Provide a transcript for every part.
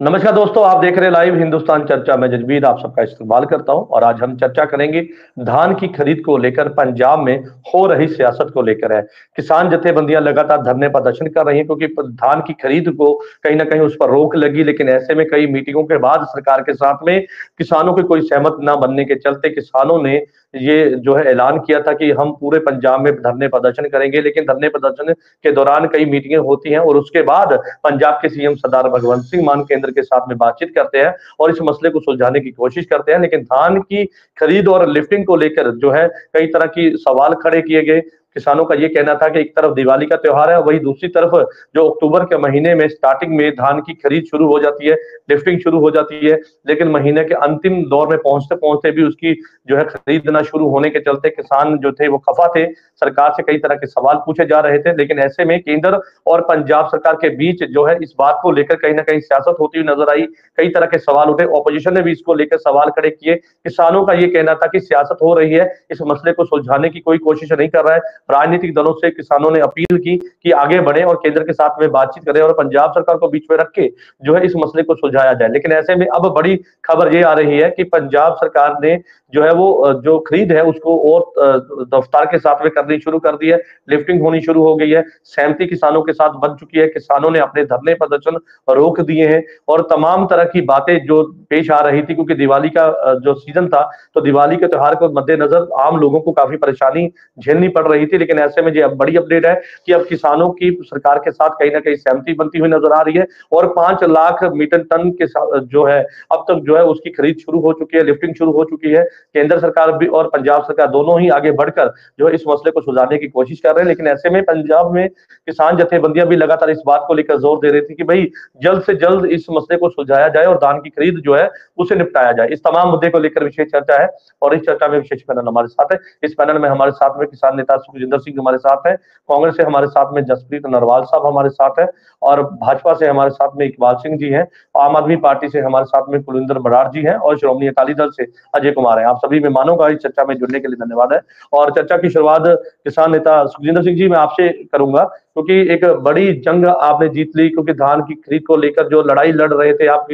नमस्कार दोस्तों, आप देख रहे हैं लाइव हिंदुस्तान चर्चा। मैं जजबीर आप सबका इस्तेमाल करता हूं और आज हम चर्चा करेंगे धान की खरीद को लेकर। पंजाब में हो रही सियासत को लेकर है। किसान जथेबंदियां लगातार धरने प्रदर्शन कर रही हैं क्योंकि धान की खरीद को कहीं ना कहीं उस पर रोक लगी, लेकिन ऐसे में कई मीटिंगों के बाद सरकार के साथ में किसानों के कोई सहमत न बनने के चलते किसानों ने ये जो है ऐलान किया था कि हम पूरे पंजाब में धरने प्रदर्शन करेंगे। लेकिन धरने प्रदर्शन के दौरान कई मीटिंगें होती हैं और उसके बाद पंजाब के सीएम सरदार भगवंत सिंह मान केंद्र के साथ में बातचीत करते हैं और इस मसले को सुलझाने की कोशिश करते हैं। लेकिन धान की खरीद और लिफ्टिंग को लेकर जो है कई तरह की सवाल खड़े किए गए। किसानों का ये कहना था कि एक तरफ दिवाली का त्योहार है, वही दूसरी तरफ जो अक्टूबर के महीने में स्टार्टिंग में धान की खरीद शुरू हो जाती है, लिफ्टिंग शुरू हो जाती है। लेकिन महीने के अंतिम दौर में पहुंचते पहुंचते भी उसकी जो है खरीदना शुरू होने के चलते किसान जो थे वो खफा थे। सरकार से कई तरह के सवाल पूछे जा रहे थे, लेकिन ऐसे में केंद्र और पंजाब सरकार के बीच जो है इस बात को लेकर कहीं ना कहीं सियासत होती हुई नजर आई। कई तरह के सवाल उठे, ऑपोजिशन ने भी इसको लेकर सवाल खड़े किए। किसानों का ये कहना था कि सियासत हो रही है, इस मसले को सुलझाने की कोई कोशिश नहीं कर रहा है। राजनीतिक दलों से किसानों ने अपील की कि आगे बढ़े और केंद्र के साथ में बातचीत करें और पंजाब सरकार को बीच में रख के जो है इस मसले को सुलझाया जाए। लेकिन ऐसे में अब बड़ी खबर ये आ रही है कि पंजाब सरकार ने जो है वो जो खरीद है उसको और रफ्तार के साथ में करनी शुरू कर दी है। लिफ्टिंग होनी शुरू हो गई है। सहमति किसानों के साथ बन चुकी है। किसानों ने अपने धरने प्रदर्शन रोक दिए हैं और तमाम तरह की बातें जो पेश आ रही थी, क्योंकि दिवाली का जो सीजन था, तो दिवाली के त्योहार को मद्देनजर आम लोगों को काफी परेशानी झेलनी पड़ रही थी। लेकिन ऐसे में ये अब बड़ी अपडेट है कि अब किसानों की सरकार के साथ कहीं ना कहीं सहमति बनती हुई नजर आ रही है और 5 लाख मीट्रिक टन के जो है अब तक जो है उसकी खरीद शुरू हो चुकी है, लिफ्टिंग शुरू हो चुकी है। केंद्र सरकार भी और पंजाब सरकार दोनों ही आगे बढ़कर जो है इस मसले को सुलझाने की कोशिश कर रहे हैं। लेकिन ऐसे में पंजाब में किसान जथेबंदियां भी लगातार इस बात को लेकर जोर दे रही थी कि भाई जल्द से जल्द इस मसले को सुलझाया जाए और धान की खरीद जो है उसे निपटाया जाए। इस तमाम मुद्दे को लेकर विशेष चर्चा है और इस चर्चा में विशेष पैनल हमारे साथ है। इस पैनल में हमारे साथ में किसान नेता सुखजिंदर सिंह हमारे साथ है, कांग्रेस से हमारे साथ में जसप्रीत नरवाल साहब हमारे साथ है और भाजपा से हमारे साथ में इकबाल सिंह जी हैं, आम आदमी पार्टी से हमारे साथ में कुलविंदर बराड़ जी हैं और श्रोमणी अकाली दल से अजय कुमार है। आप सभी मेहमानों का इस चर्चा में जुड़ने के लिए धन्यवाद है। और चर्चा की शुरुआत किसान नेता सुखजिंदर सिंह जी मैं आपसे करूंगा, क्योंकि एक बड़ी जंग आपने जीत ली, क्योंकि धान की खरीद को लेकर जो लड़ाई लड़ रहे थे आप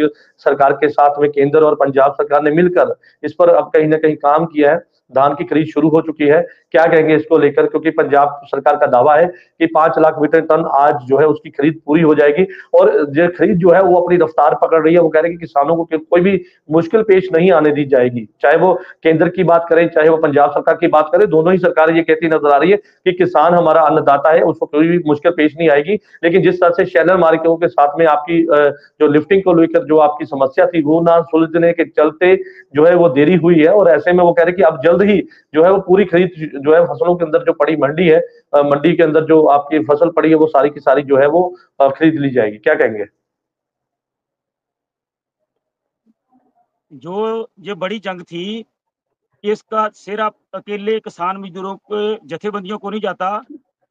सरकार के साथ में, केंद्र और पंजाब सरकार ने मिलकर इस पर अब कहीं ना कहीं काम किया है। धान की खरीद शुरू हो चुकी है। क्या कहेंगे इसको लेकर, क्योंकि पंजाब सरकार का दावा है कि 5 लाख मीट्रिक टन आज जो है उसकी खरीद पूरी हो जाएगी और ये खरीद जो है वो अपनी रफ्तार पकड़ रही है। वो कह रहे हैं कि किसानों को कोई भी मुश्किल पेश नहीं आने दी जाएगी, चाहे वो केंद्र की बात करें चाहे वो पंजाब सरकार की बात करें। दोनों ही सरकारें ये कहती नजर आ रही है कि किसान हमारा अन्नदाता है, उसको कोई भी मुश्किल पेश नहीं आएगी। लेकिन जिस तरह से शेलर मार्केटों के साथ में आपकी जो लिफ्टिंग को लेकर जो आपकी समस्या थी वो ना सुलझने के चलते जो है वो देरी हुई है और ऐसे में वो कह रहे हैं कि अब जल्द ही जो है वो पूरी खरीद जो है फसलों के अंदर जो पड़ी मंडी है, मंडी के अंदर जो आपकी फसल पड़ी है वो सारी की सारी जो है वो खरीद ली जाएगी। क्या कहेंगे? जो ये बड़ी जंग थी, इसका सिर आप अकेले किसान मजदूरों के जथेबंदियों को नहीं जाता,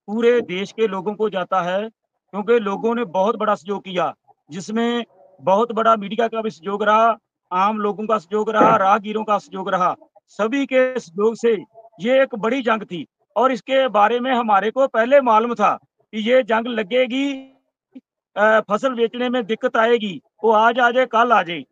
पूरे देश के लोगों को जाता है, क्योंकि लोगों ने बहुत बड़ा सहयोग किया, जिसमें बहुत बड़ा मीडिया का भी सहयोग रहा, आम लोगों का सहयोग रहा, राहगीरों का सहयोग रहा। सभी के सहयोग से ये एक बड़ी जंग थी और इसके बारे में हमारे को पहले मालूम था कि ये जंग लगेगी, फसल बेचने में दिक्कत आएगी, वो आज आ जाए कल आ जाए।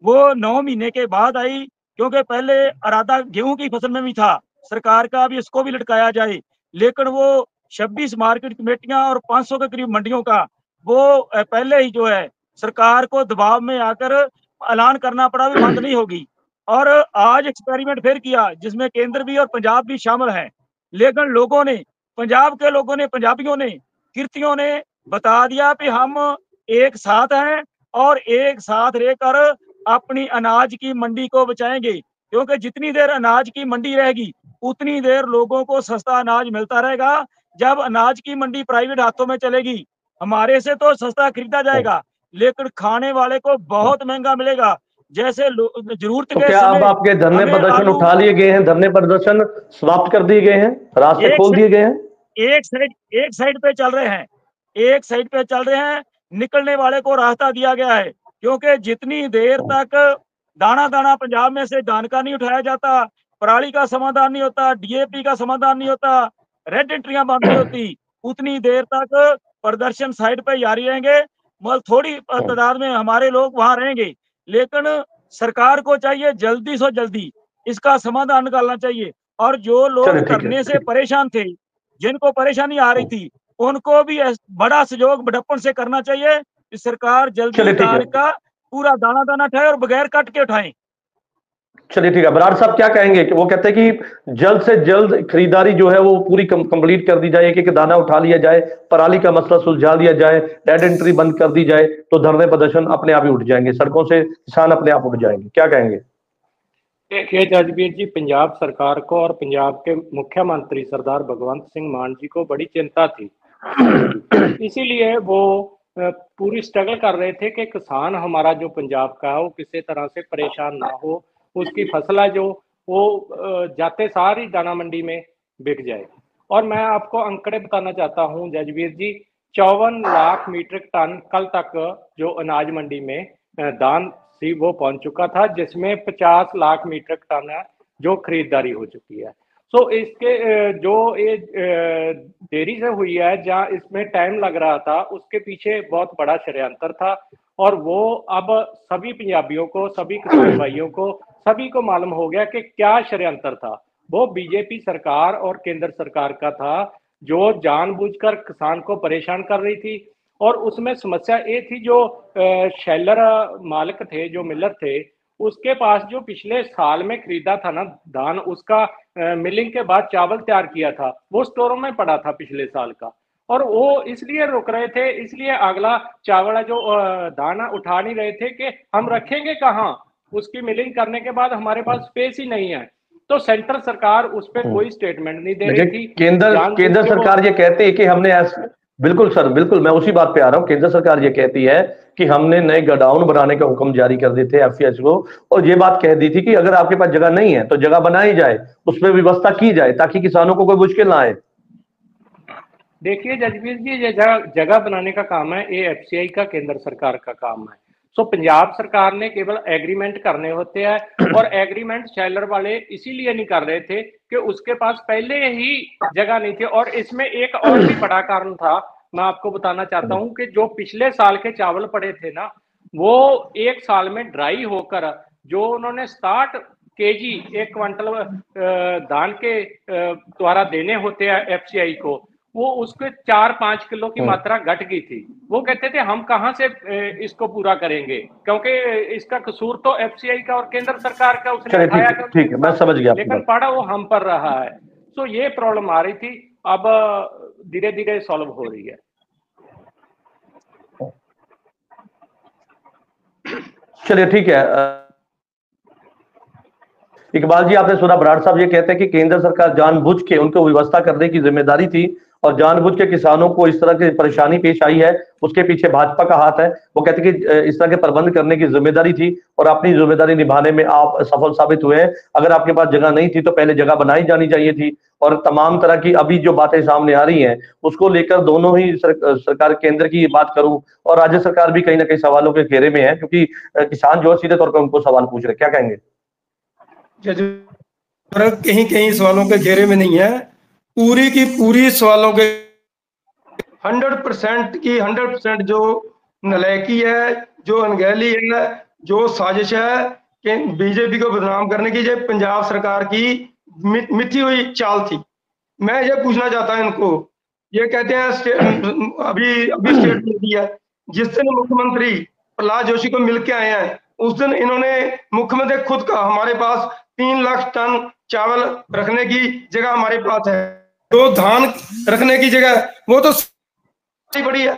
वो 9 महीने के बाद आई, क्योंकि पहले इरादा गेहूं की फसल में भी था सरकार का भी इसको भी लटकाया जाए, लेकिन वो 26 मार्केट कमेटियां और 500 के करीब मंडियों का वो पहले ही जो है सरकार को दबाव में आकर ऐलान करना पड़ा भी बंद नहीं होगी। और आज एक्सपेरिमेंट फिर किया जिसमें केंद्र भी और पंजाब भी शामिल है, लेकिन लोगों ने, पंजाब के लोगों ने, पंजाबियों ने, किर्तियों ने बता दिया कि हम एक साथ हैं और एक साथ रहकर अपनी अनाज की मंडी को बचाएंगे, क्योंकि जितनी देर अनाज की मंडी रहेगी उतनी देर लोगों को सस्ता अनाज मिलता रहेगा। जब अनाज की मंडी प्राइवेट हाथों में चलेगी, हमारे से तो सस्ता खरीदा जाएगा, लेकिन खाने वाले को बहुत महंगा मिलेगा। जैसे जरूरत तो के क्या अब समय आपके धरने हमें प्रदर्शन आलू उठा लिए गए हैं, धरने प्रदर्शन समाप्त कर दिए गए हैं, रास्ते एक खोल दिए गए हैं? एक साइड एक साइड पे चल रहे हैं, एक साइड पे चल रहे हैं, निकलने वाले को रास्ता दिया गया है, क्योंकि जितनी देर तक दाना दाना पंजाब में से धान का नहीं उठाया जाता, पराली का समाधान नहीं होता, डीएपी का समाधान नहीं होता, रेड एंट्रियां बंद नहीं होती, उतनी देर तक प्रदर्शन साइड पे जारी रहेंगे। मतलब थोड़ी तादाद में हमारे लोग वहां रहेंगे, लेकिन सरकार को चाहिए जल्दी से जल्दी इसका समाधान निकालना चाहिए। और जो लोग चलिए ठीक है, धरने से ठीक। परेशान थे, जिनको परेशानी आ रही थी, उनको भी बड़ा सहयोग बड़प्पन से करना चाहिए कि सरकार जल्दी चलिए ठीक है। धान का पूरा दाना-दाना उठाए और बगैर कट के उठाएँ। चलिए ठीक है, बराड़ साहब क्या कहेंगे कि वो कहते हैं कि जल्द से जल्द खरीदारी जो है वो पूरी कंप्लीट कर दी जाए, एक-एक दाना उठा लिया जाए, पराली का मसला सुलझा लिया जाए, डेड एंट्री बंद कर दी जाए, तो धरने प्रदर्शन अपने आप ही उठ जाएंगे, सड़कों से किसान अपने आप उठ जाएंगे। क्या कहेंगे? देखिए जजबीर जी, पंजाब सरकार को और पंजाब के मुख्यमंत्री सरदार भगवंत सिंह मान जी को बड़ी चिंता थी, इसीलिए वो पूरी स्ट्रगल कर रहे थे कि किसान हमारा जो पंजाब का है वो किसी तरह से परेशान ना हो, उसकी फसल है जो वो जाते सारी दाना मंडी में बिक जाए। और मैं आपको आंकड़े बताना चाहता हूं जजबीर जी, 54 लाख मीट्रिक टन कल तक जो अनाज मंडी में दान थी वो पहुंच चुका था, जिसमें 50 लाख मीट्रिक टन है जो खरीदारी हो चुकी है। सो इसके जो ये देरी से हुई है, जहाँ इसमें टाइम लग रहा था, उसके पीछे बहुत बड़ा षड्यंत्र था। और वो अब सभी पंजाबियों को, सभी किसान भाइयों को, सभी को मालूम हो गया कि क्या षड्यंत्र था। वो बीजेपी सरकार और केंद्र सरकार का था, जो जानबूझकर किसान को परेशान कर रही थी। और उसमें समस्या ये थी, जो शेलर मालिक थे, जो मिलर थे, उसके पास जो पिछले साल में खरीदा था ना धान, उसका मिलिंग के बाद चावल तैयार किया था, वो स्टोरों में पड़ा था पिछले साल का। और वो इसलिए रुक रहे थे, इसलिए अगला चावल जो दाना उठा नहीं रहे थे कि हम रखेंगे कहाँ, उसकी मिलिंग करने के बाद हमारे पास स्पेस ही नहीं है। तो सेंट्रल सरकार उस पर कोई स्टेटमेंट नहीं दे रही थी। केंद्र सरकार ये कहती है कि हमने बिल्कुल सर, बिल्कुल मैं उसी बात पे आ रहा हूँ। केंद्र सरकार ये कहती है कि हमने नए गोडाउन बनाने का हुक्म जारी कर दिए थे एफसीएच को, और ये बात कह दी थी कि अगर आपके पास जगह नहीं है तो जगह बनाई जाए, उसमें व्यवस्था की जाए ताकि किसानों को कोई मुश्किल ना आए। देखिए जजबीर जी, ये जगह बनाने का काम है, ये एफसीआई का केंद्र सरकार का काम है। सो पंजाब सरकार ने केवल एग्रीमेंट करने होते हैं, और एग्रीमेंट शेलर वाले इसीलिए नहीं कर रहे थे कि उसके पास पहले ही जगह नहीं थी। और इसमें एक और भी बड़ा कारण था, मैं आपको बताना चाहता हूं कि जो पिछले साल के चावल पड़े थे ना, वो एक साल में ड्राई होकर जो उन्होंने 60 केजी एक क्विंटल धान के द्वारा देने होते हैं एफसीआई को, वो उसके 4-5 किलो की मात्रा घट गई थी। वो कहते थे हम कहां से इसको पूरा करेंगे, क्योंकि इसका कसूर तो एफसीआई का और केंद्र सरकार का उसने उठाया, ठीक है, मैं समझ गया, लेकिन पड़ा वो हम पर रहा है। तो ये प्रॉब्लम आ रही थी, अब धीरे धीरे सॉल्व हो रही है। चलिए ठीक है। इकबाल जी, आपने सुना बराड़ साहब ये कहते हैं कि केंद्र सरकार जानबूझ के उनको व्यवस्था करने की जिम्मेदारी थी, और जानबूझ के किसानों को इस तरह की परेशानी पेश आई है, उसके पीछे भाजपा का हाथ है। वो कहते हैं कि इस तरह के प्रबंध करने की जिम्मेदारी थी और अपनी जिम्मेदारी निभाने में आप सफल साबित हुए हैं। अगर आपके पास जगह नहीं थी तो पहले जगह बनाई जानी चाहिए थी। और तमाम तरह की अभी जो बातें सामने आ रही हैं उसको लेकर दोनों ही सरकार, केंद्र की बात करूं और राज्य सरकार भी कहीं ना कहीं सवालों के घेरे में है, क्योंकि किसान जो सीधे तौर पर उनको सवाल पूछ रहे। क्या कहेंगे? कहीं कहीं सवालों के घेरे में नहीं है, पूरी की पूरी सवालों के 100% की 100% जो नलायकी है, जो अनगहली है, जो साजिश है कि बीजेपी को बदनाम करने की, ये पंजाब सरकार की मिथी हुई चाल थी। मैं ये पूछना चाहता हूं इनको, ये कहते हैं अभी स्टेटमेंट दिया, जिस दिन मुख्यमंत्री प्रहलाद जोशी को मिलके आए हैं उस दिन इन्होंने, मुख्यमंत्री खुद का, हमारे पास 3 लाख टन चावल रखने की जगह हमारे पास है, तो धान रखने की जगह वो तो बड़ी है।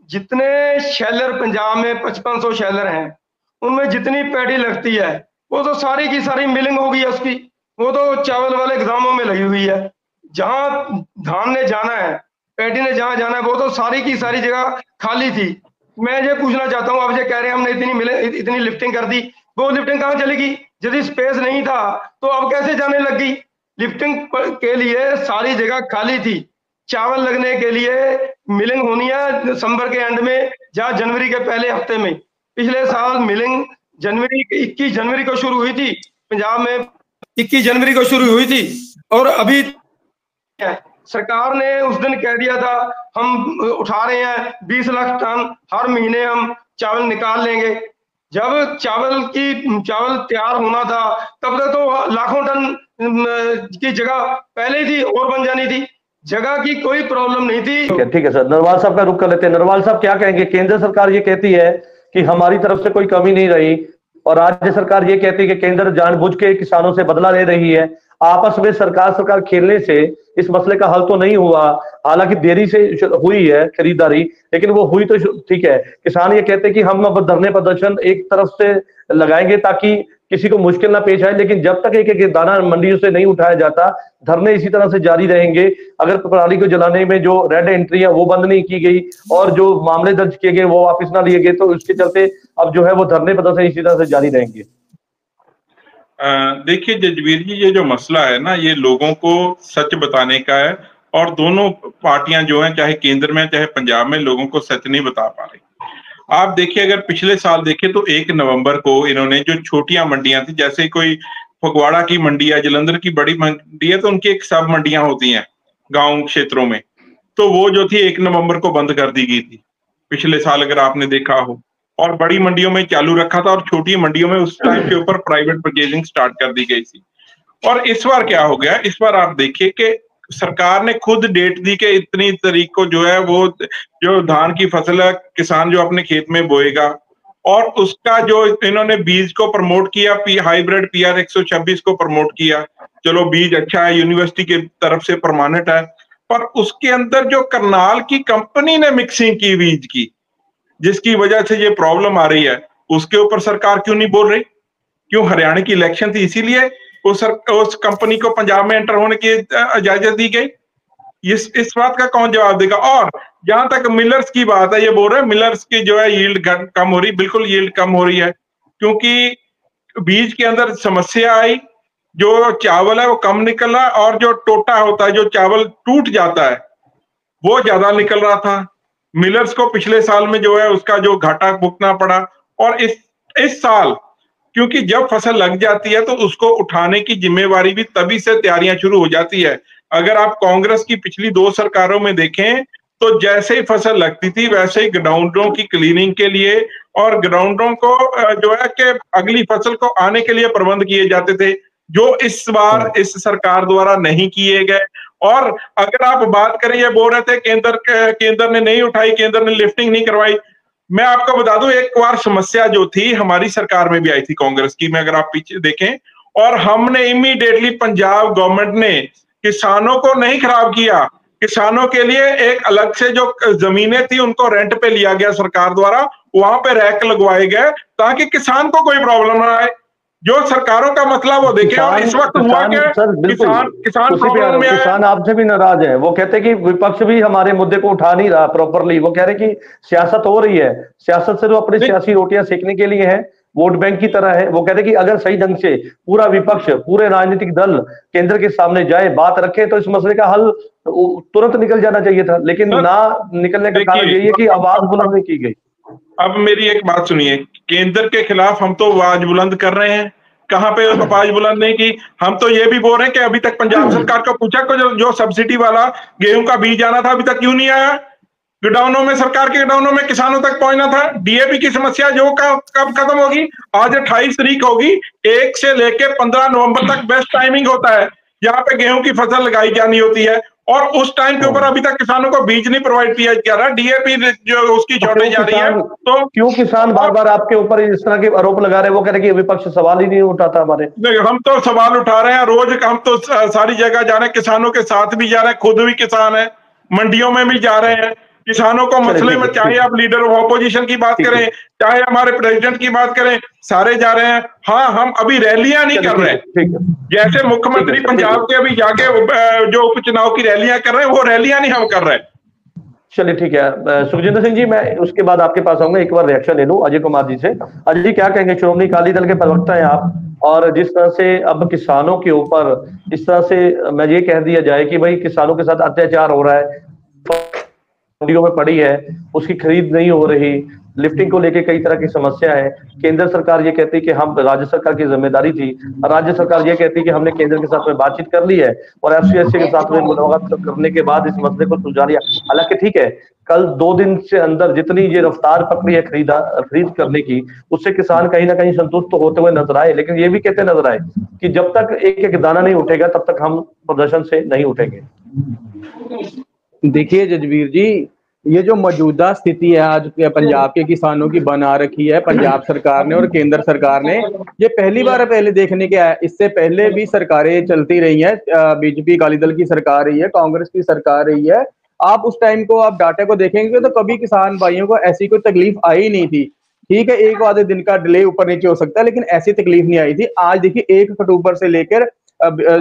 जितने शेलर पंजाब में 5500 शेलर हैं, उनमें जितनी पैडी लगती है वो तो सारी की सारी मिलिंग हो गई है उसकी, वो तो चावल वाले गोदामों में लगी हुई है। जहां धान ने जाना है, पैडी ने जहां जाना है, वो तो सारी की सारी जगह खाली थी। मैं ये पूछना चाहता हूँ, आप ये कह रहे हैं हमने इतनी लिफ्टिंग कर दी, वो लिफ्टिंग कहाँ चलेगी? यदि स्पेस नहीं था तो अब कैसे जाने लगी? लिफ्टिंग के लिए सारी जगह खाली थी। चावल लगने के लिए मिलिंग होनी है दिसंबर के एंड में या जनवरी के पहले हफ्ते में। पिछले साल मिलिंग 21 जनवरी को शुरू हुई थी पंजाब में, 21 जनवरी को शुरू हुई थी, और अभी सरकार ने उस दिन कह दिया था हम उठा रहे हैं 20 लाख टन, हर महीने हम चावल निकाल लेंगे। जब चावल तैयार होना था तब तक तो लाखों टन की जगह पहले ही थी और बन जानी थी, जगह की कोई प्रॉब्लम नहीं थी। ठीक है सर, नरवाल साहब का रुख कर लेते हैं। नरवाल साहब क्या कहेंगे? केंद्र सरकार ये कहती है कि हमारी तरफ से कोई कमी नहीं रही और राज्य सरकार ये कहती है कि केंद्र जानबूझ के किसानों से बदला ले रही है। आपस में सरकार खेलने से इस मसले का हल तो नहीं हुआ। हालांकि देरी से हुई है खरीदारी, लेकिन वो हुई तो ठीक है। किसान ये कहते हैं कि हम अब धरने प्रदर्शन एक तरफ से लगाएंगे ताकि किसी को मुश्किल ना पेश आए, लेकिन जब तक एक एक दाना मंडियों से नहीं उठाया जाता, धरने इसी तरह से जारी रहेंगे। अगर पराली को जलाने में जो रेड एंट्री है वो बंद नहीं की गई और जो मामले दर्ज किए गए वो वापस ना लिए गए, तो उसके चलते अब जो है वो धरने प्रदर्शन इसी तरह से जारी रहेंगे। देखिए जजवीर जी, ये जो मसला है ना, ये लोगों को सच बताने का है और दोनों पार्टियां जो हैं, चाहे केंद्र में चाहे पंजाब में, लोगों को सच नहीं बता पा रही। आप देखिए, अगर पिछले साल देखें तो 1 नवंबर को इन्होंने जो छोटियां मंडियां थी, जैसे कोई फगवाड़ा की मंडी है, जलंधर की बड़ी मंडी है, तो उनकी एक सब मंडियां होती हैं गांव क्षेत्रों में, तो वो जो थी 1 नवंबर को बंद कर दी गई थी पिछले साल, अगर आपने देखा हो। और बड़ी मंडियों में चालू रखा था और छोटी मंडियों में उस टाइम के ऊपर प्राइवेट परचेजिंग स्टार्ट कर दी गई थी। और इस बार क्या हो गया, इस बार आप देखिए कि सरकार ने खुद डेट दी कि इतनी तारीख को जो है वो जो धान की फसल है किसान जो अपने खेत में बोएगा, और उसका जो इन्होंने बीज को प्रमोट किया, हाइब्रिड PR 126 को प्रमोट किया। चलो बीज अच्छा है, यूनिवर्सिटी की तरफ से प्रमाणित है, पर उसके अंदर जो करनाल की कंपनी ने मिक्सिंग की बीज की, जिसकी वजह से ये प्रॉब्लम आ रही है, उसके ऊपर सरकार क्यों नहीं बोल रही? क्यों? हरियाणा की इलेक्शन थी, इसीलिए उस कंपनी को पंजाब में एंटर होने की इजाजत दी गई। इस बात का कौन जवाब देगा? और जहां तक मिलर्स की बात है, ये बोल रहे हैं मिलर्स की जो है यील्ड कम हो रही, बिल्कुल यील्ड कम हो रही है, क्योंकि बीज के अंदर समस्या आई, जो चावल है वो कम निकल रहा है और जो टोटा होता है, जो चावल टूट जाता है, वो ज्यादा निकल रहा था। मिलर्स को पिछले साल में जो है उसका जो घाटा भुगतना पड़ा। और इस साल क्योंकि जब फसल लग जाती है तो उसको उठाने की जिम्मेवारी भी तभी से तैयारियां शुरू हो जाती है। अगर आप कांग्रेस की पिछली 2 सरकारों में देखें तो जैसे ही फसल लगती थी वैसे ही ग्राउंडों की क्लीनिंग के लिए और ग्राउंडों को जो है कि अगली फसल को आने के लिए प्रबंध किए जाते थे, जो इस बार इस सरकार द्वारा नहीं किए गए। और अगर आप बात करें, ये बोल रहे थे केंद्र ने नहीं उठाई, केंद्र ने लिफ्टिंग नहीं करवाई। मैं आपको बता दूं, एक बार समस्या जो थी हमारी सरकार में भी आई थी कांग्रेस की में, अगर आप पीछे देखें, और हमने इमीडिएटली पंजाब गवर्नमेंट ने किसानों को नहीं खराब किया, किसानों के लिए एक अलग से जो जमीनें थी उनको रेंट पे लिया गया सरकार द्वारा, वहां पे रैक लगवाए गए ताकि किसान को कोई प्रॉब्लम ना आए। जो सरकारों का मसला वो देखे। और इस वक्त हुआ क्या, किसान प्रॉब्लम में, किसान आपसे भी नाराज है। वो कहते हैं कि विपक्ष भी हमारे मुद्दे को उठा नहीं रहा प्रॉपरली। वो कह रहे कि सियासत हो रही है, सियासत से जो अपनी सियासी रोटियां सेकने के लिए है, वोट बैंक की तरह है। वो कहते हैं कि अगर सही ढंग से पूरा विपक्ष, पूरे राजनीतिक दल केंद्र के सामने जाए, बात रखे, तो इस मसले का हल तुरंत निकल जाना चाहिए था, लेकिन ना निकलने का कारण यही है कि आवाज बुलंद नहीं की गई। अब मेरी एक बात सुनिए, केंद्र के खिलाफ हम तो आवाज बुलंद कर रहे हैं, कहां पे आवाज बुलंद नहीं की? हम तो ये भी बोल रहे हैं कि अभी तक पंजाब सरकार को पूछा कि जो सब्सिडी वाला गेहूं का बीज आना था अभी तक क्यों नहीं आया? गोडाउनों में, सरकार के गोडाउनों में किसानों तक पहुंचना था। DAP की समस्या जो कब खत्म होगी? आज 28 तारीख होगी, 1 से लेके 15 नवंबर तक बेस्ट टाइमिंग होता है जहां पे गेहूं की फसल लगाई जानी होती है, और उस टाइम के ऊपर अभी तक किसानों को बीज नहीं प्रोवाइड किया जा रहा। DAP जो उसकी शॉर्टेज जा रही है, तो क्यों किसान बार बार आपके ऊपर इस तरह के आरोप लगा रहे हैं? वो कह रहे हैं कि विपक्ष सवाल ही नहीं उठाता हमारे। हम तो सवाल उठा रहे हैं रोज, हम तो सारी जगह जा रहे हैं, किसानों के साथ भी जा रहे हैं, खुद भी किसान है, मंडियों में भी जा रहे हैं, किसानों को मसले में, चाहे आप लीडर ऑफ ऑपोजिशन की बात करें, चाहे हमारे प्रेसिडेंट की बात करें, सारे जा रहे हैं। हाँ, हम अभी रैलियां नहीं कर रहे, जैसे मुख्यमंत्री पंजाब के अभी जाके जो उपचुनाव की रैलियां कर रहे हैं, वो रैलियां नहीं हम कर रहे। चलिए ठीक है सुखजिंदर सिंह जी, मैं उसके बाद आपके पास आऊंगा, एक बार रिएक्शन ले लूं अजय कुमार जी से। अजय जी क्या कहेंगे? श्रोमणी अकाली दल के प्रवक्ता हैं आप, और जिस तरह से अब किसानों के ऊपर इस तरह से मैं ये कह दिया जाए कि भाई किसानों के साथ अत्याचार हो रहा है, मंडियों में पड़ी है, उसकी खरीद नहीं हो रही, लिफ्टिंग को लेके कई तरह की समस्या है। केंद्र सरकार ये कहती है कि हम राज्य सरकार की जिम्मेदारी थी, और राज्य सरकार ये कहती है कि हमने केंद्र के साथ में बातचीत कर ली है और एफसीएससी के साथ में मुलाकात करने के बाद इस मसले को सुलझा लिया। हालांकि ठीक है, कल 2 दिन से अंदर जितनी ये रफ्तार पकड़ी है खरीद करने की, उससे किसान कहीं ना कहीं संतुष्ट तो होते हुए नजर आए, लेकिन ये भी कहते नजर आए कि जब तक एक एक दाना नहीं उठेगा तब तक हम प्रदर्शन से नहीं उठेंगे। देखिए जजवीर जी, ये जो मौजूदा स्थिति है आज के पंजाब के किसानों की बना रखी है पंजाब सरकार ने और केंद्र सरकार ने, ये पहली बार पहले देखने के आया। इससे पहले भी सरकारें चलती रही हैं, बीजेपी अकाली दल की सरकार रही है, कांग्रेस की सरकार रही है। आप उस टाइम को आप डाटा को देखेंगे तो कभी किसान भाइयों को ऐसी कोई तकलीफ आई नहीं थी। ठीक है, एक आधे दिन का डिले ऊपर नीचे हो सकता है, लेकिन ऐसी तकलीफ नहीं आई थी। आज देखिए 1 अक्टूबर से लेकर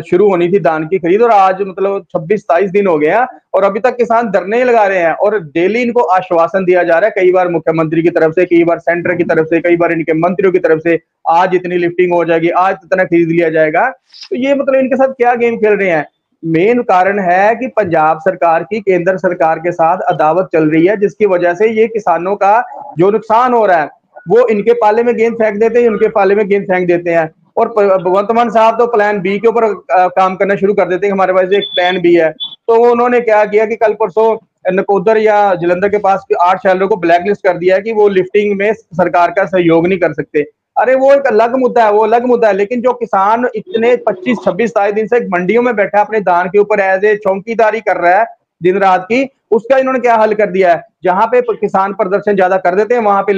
शुरू होनी थी धान की खरीद और आज मतलब 26-27 दिन हो गए हैं और अभी तक किसान धरने ही लगा रहे हैं और डेली इनको आश्वासन दिया जा रहा है, कई बार मुख्यमंत्री की तरफ से, कई बार सेंटर की तरफ से, कई बार इनके मंत्रियों की तरफ से, आज इतनी लिफ्टिंग हो जाएगी, आज इतना खरीद लिया जाएगा। तो ये मतलब इनके साथ क्या गेम खेल रहे हैं? मेन कारण है कि पंजाब सरकार की केंद्र सरकार के साथ अदावत चल रही है, जिसकी वजह से ये किसानों का जो नुकसान हो रहा है वो इनके पाले में गेंद फेंक देते हैं, उनके पाले में गेंद फेंक देते हैं। और भगवंत मान साहब तो प्लान बी के ऊपर काम करना शुरू कर देते हैं। हमारे पास एक प्लान बी है, तो उन्होंने क्या किया कि कल परसों नकोदर या जलंधर के पास 8 शहरों को ब्लैक लिस्ट कर दिया है कि वो लिफ्टिंग में सरकार का सहयोग नहीं कर सकते। अरे वो एक अलग मुद्दा है, वो अलग मुद्दा है, लेकिन जो किसान इतने 25-26 दिन से मंडियों में बैठा अपने धान के ऊपर एज ए चौकीदारी कर रहा है दिन रात की, उसका इन्होंने क्या हल कर दिया है? जहां पे किसान प्रदर्शन ज्यादा कर देते हैं वहां पे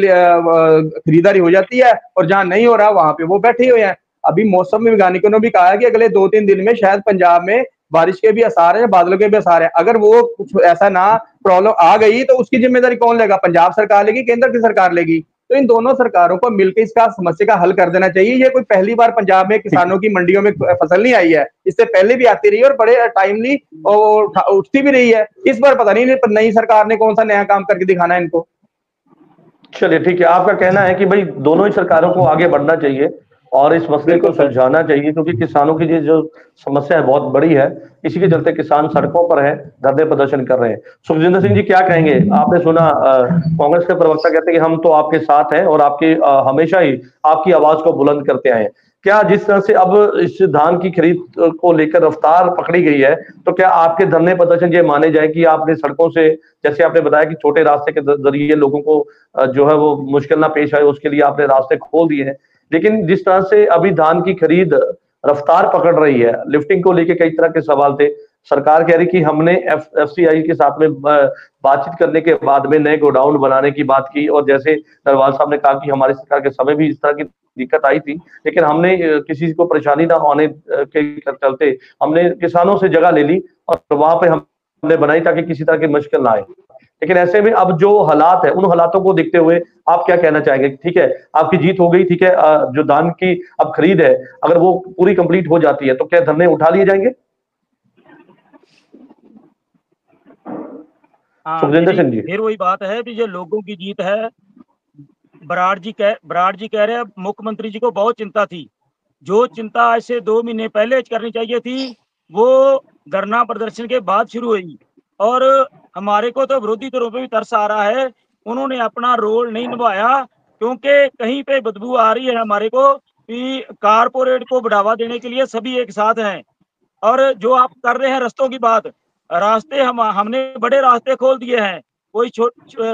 खरीदारी हो जाती है और जहां नहीं हो रहा वहां पे वो बैठे हुए हैं। अभी मौसम वैज्ञानिकों ने भी कहा है कि अगले 2-3 दिन में शायद पंजाब में बारिश के भी आसार है, बादलों के भी आसार है। अगर वो कुछ ऐसा ना प्रॉब्लम आ गई तो उसकी जिम्मेदारी कौन लेगा? पंजाब सरकार लेगी, केंद्र की सरकार लेगी? तो इन दोनों सरकारों को मिलकर इसका समस्या का हल कर देना चाहिए। ये कोई पहली बार पंजाब में किसानों की मंडियों में फसल नहीं आई है, इससे पहले भी आती रही है और बड़े टाइमली उठती भी रही है। इस बार पता नहीं नई सरकार ने कौन सा नया काम करके दिखाना है इनको। चलिए ठीक है, आपका कहना है कि भाई दोनों ही सरकारों को आगे बढ़ना चाहिए और इस मसले को सुलझाना चाहिए, क्योंकि किसानों की जो समस्या है बहुत बड़ी है, इसी के चलते किसान सड़कों पर है, धरने प्रदर्शन कर रहे हैं। सुखजिंदर सिंह जी क्या कहेंगे? आपने सुना कांग्रेस के प्रवक्ता कहते हैं कि हम तो आपके साथ हैं और आपके हमेशा ही आपकी आवाज को बुलंद करते आए हैं। क्या जिस तरह से अब इस धान की खरीद को लेकर रफ्तार पकड़ी गई है, तो क्या आपके धरने प्रदर्शन ये माने जाए कि आपने सड़कों से, जैसे आपने बताया कि छोटे रास्ते के जरिए लोगों को जो है वो मुश्किल ना पेश आए उसके लिए आपने रास्ते खोल दिए हैं, लेकिन जिस तरह से अभी धान की खरीद रफ्तार पकड़ रही है, लिफ्टिंग को लेके कई तरह के सवाल थे। सरकार कह रही कि हमने एफसीआई के साथ में बातचीत करने के बाद में नए गोडाउन बनाने की बात की, और जैसे नरवाल साहब ने कहा कि हमारी सरकार के समय भी इस तरह की दिक्कत आई थी, लेकिन हमने किसी को परेशानी ना होने के चलते हमने किसानों से जगह ले ली और वहां पे हमने बनाई ताकि किसी तरह की मुश्किल ना आए। लेकिन ऐसे में अब जो हालात है, उन हालातों को देखते हुए आप क्या कहना चाहेंगे? ठीक है, आपकी जीत हो गई, ठीक है, जो धान की अब खरीद है अगर वो पूरी कंप्लीट हो जाती है तो क्या धरने उठा लिए जाएंगे? सुखजिंदर सिंह जी। फिर वही बात है कि जो लोगों की जीत है। बराड़ जी कह रहे हैं मुख्यमंत्री जी को बहुत चिंता थी, जो चिंता आज से 2 महीने पहले करनी चाहिए थी वो धरना प्रदर्शन के बाद शुरू हुई। और हमारे को तो विरोधी दलों पे भी तरस आ रहा है, उन्होंने अपना रोल नहीं निभाया, क्योंकि कहीं पे बदबू आ रही है हमारे को कि कारपोरेट को बढ़ावा देने के लिए सभी एक साथ हैं। और जो आप कर रहे हैं रास्तों की बात, रास्ते हमने बड़े रास्ते खोल दिए हैं। कोई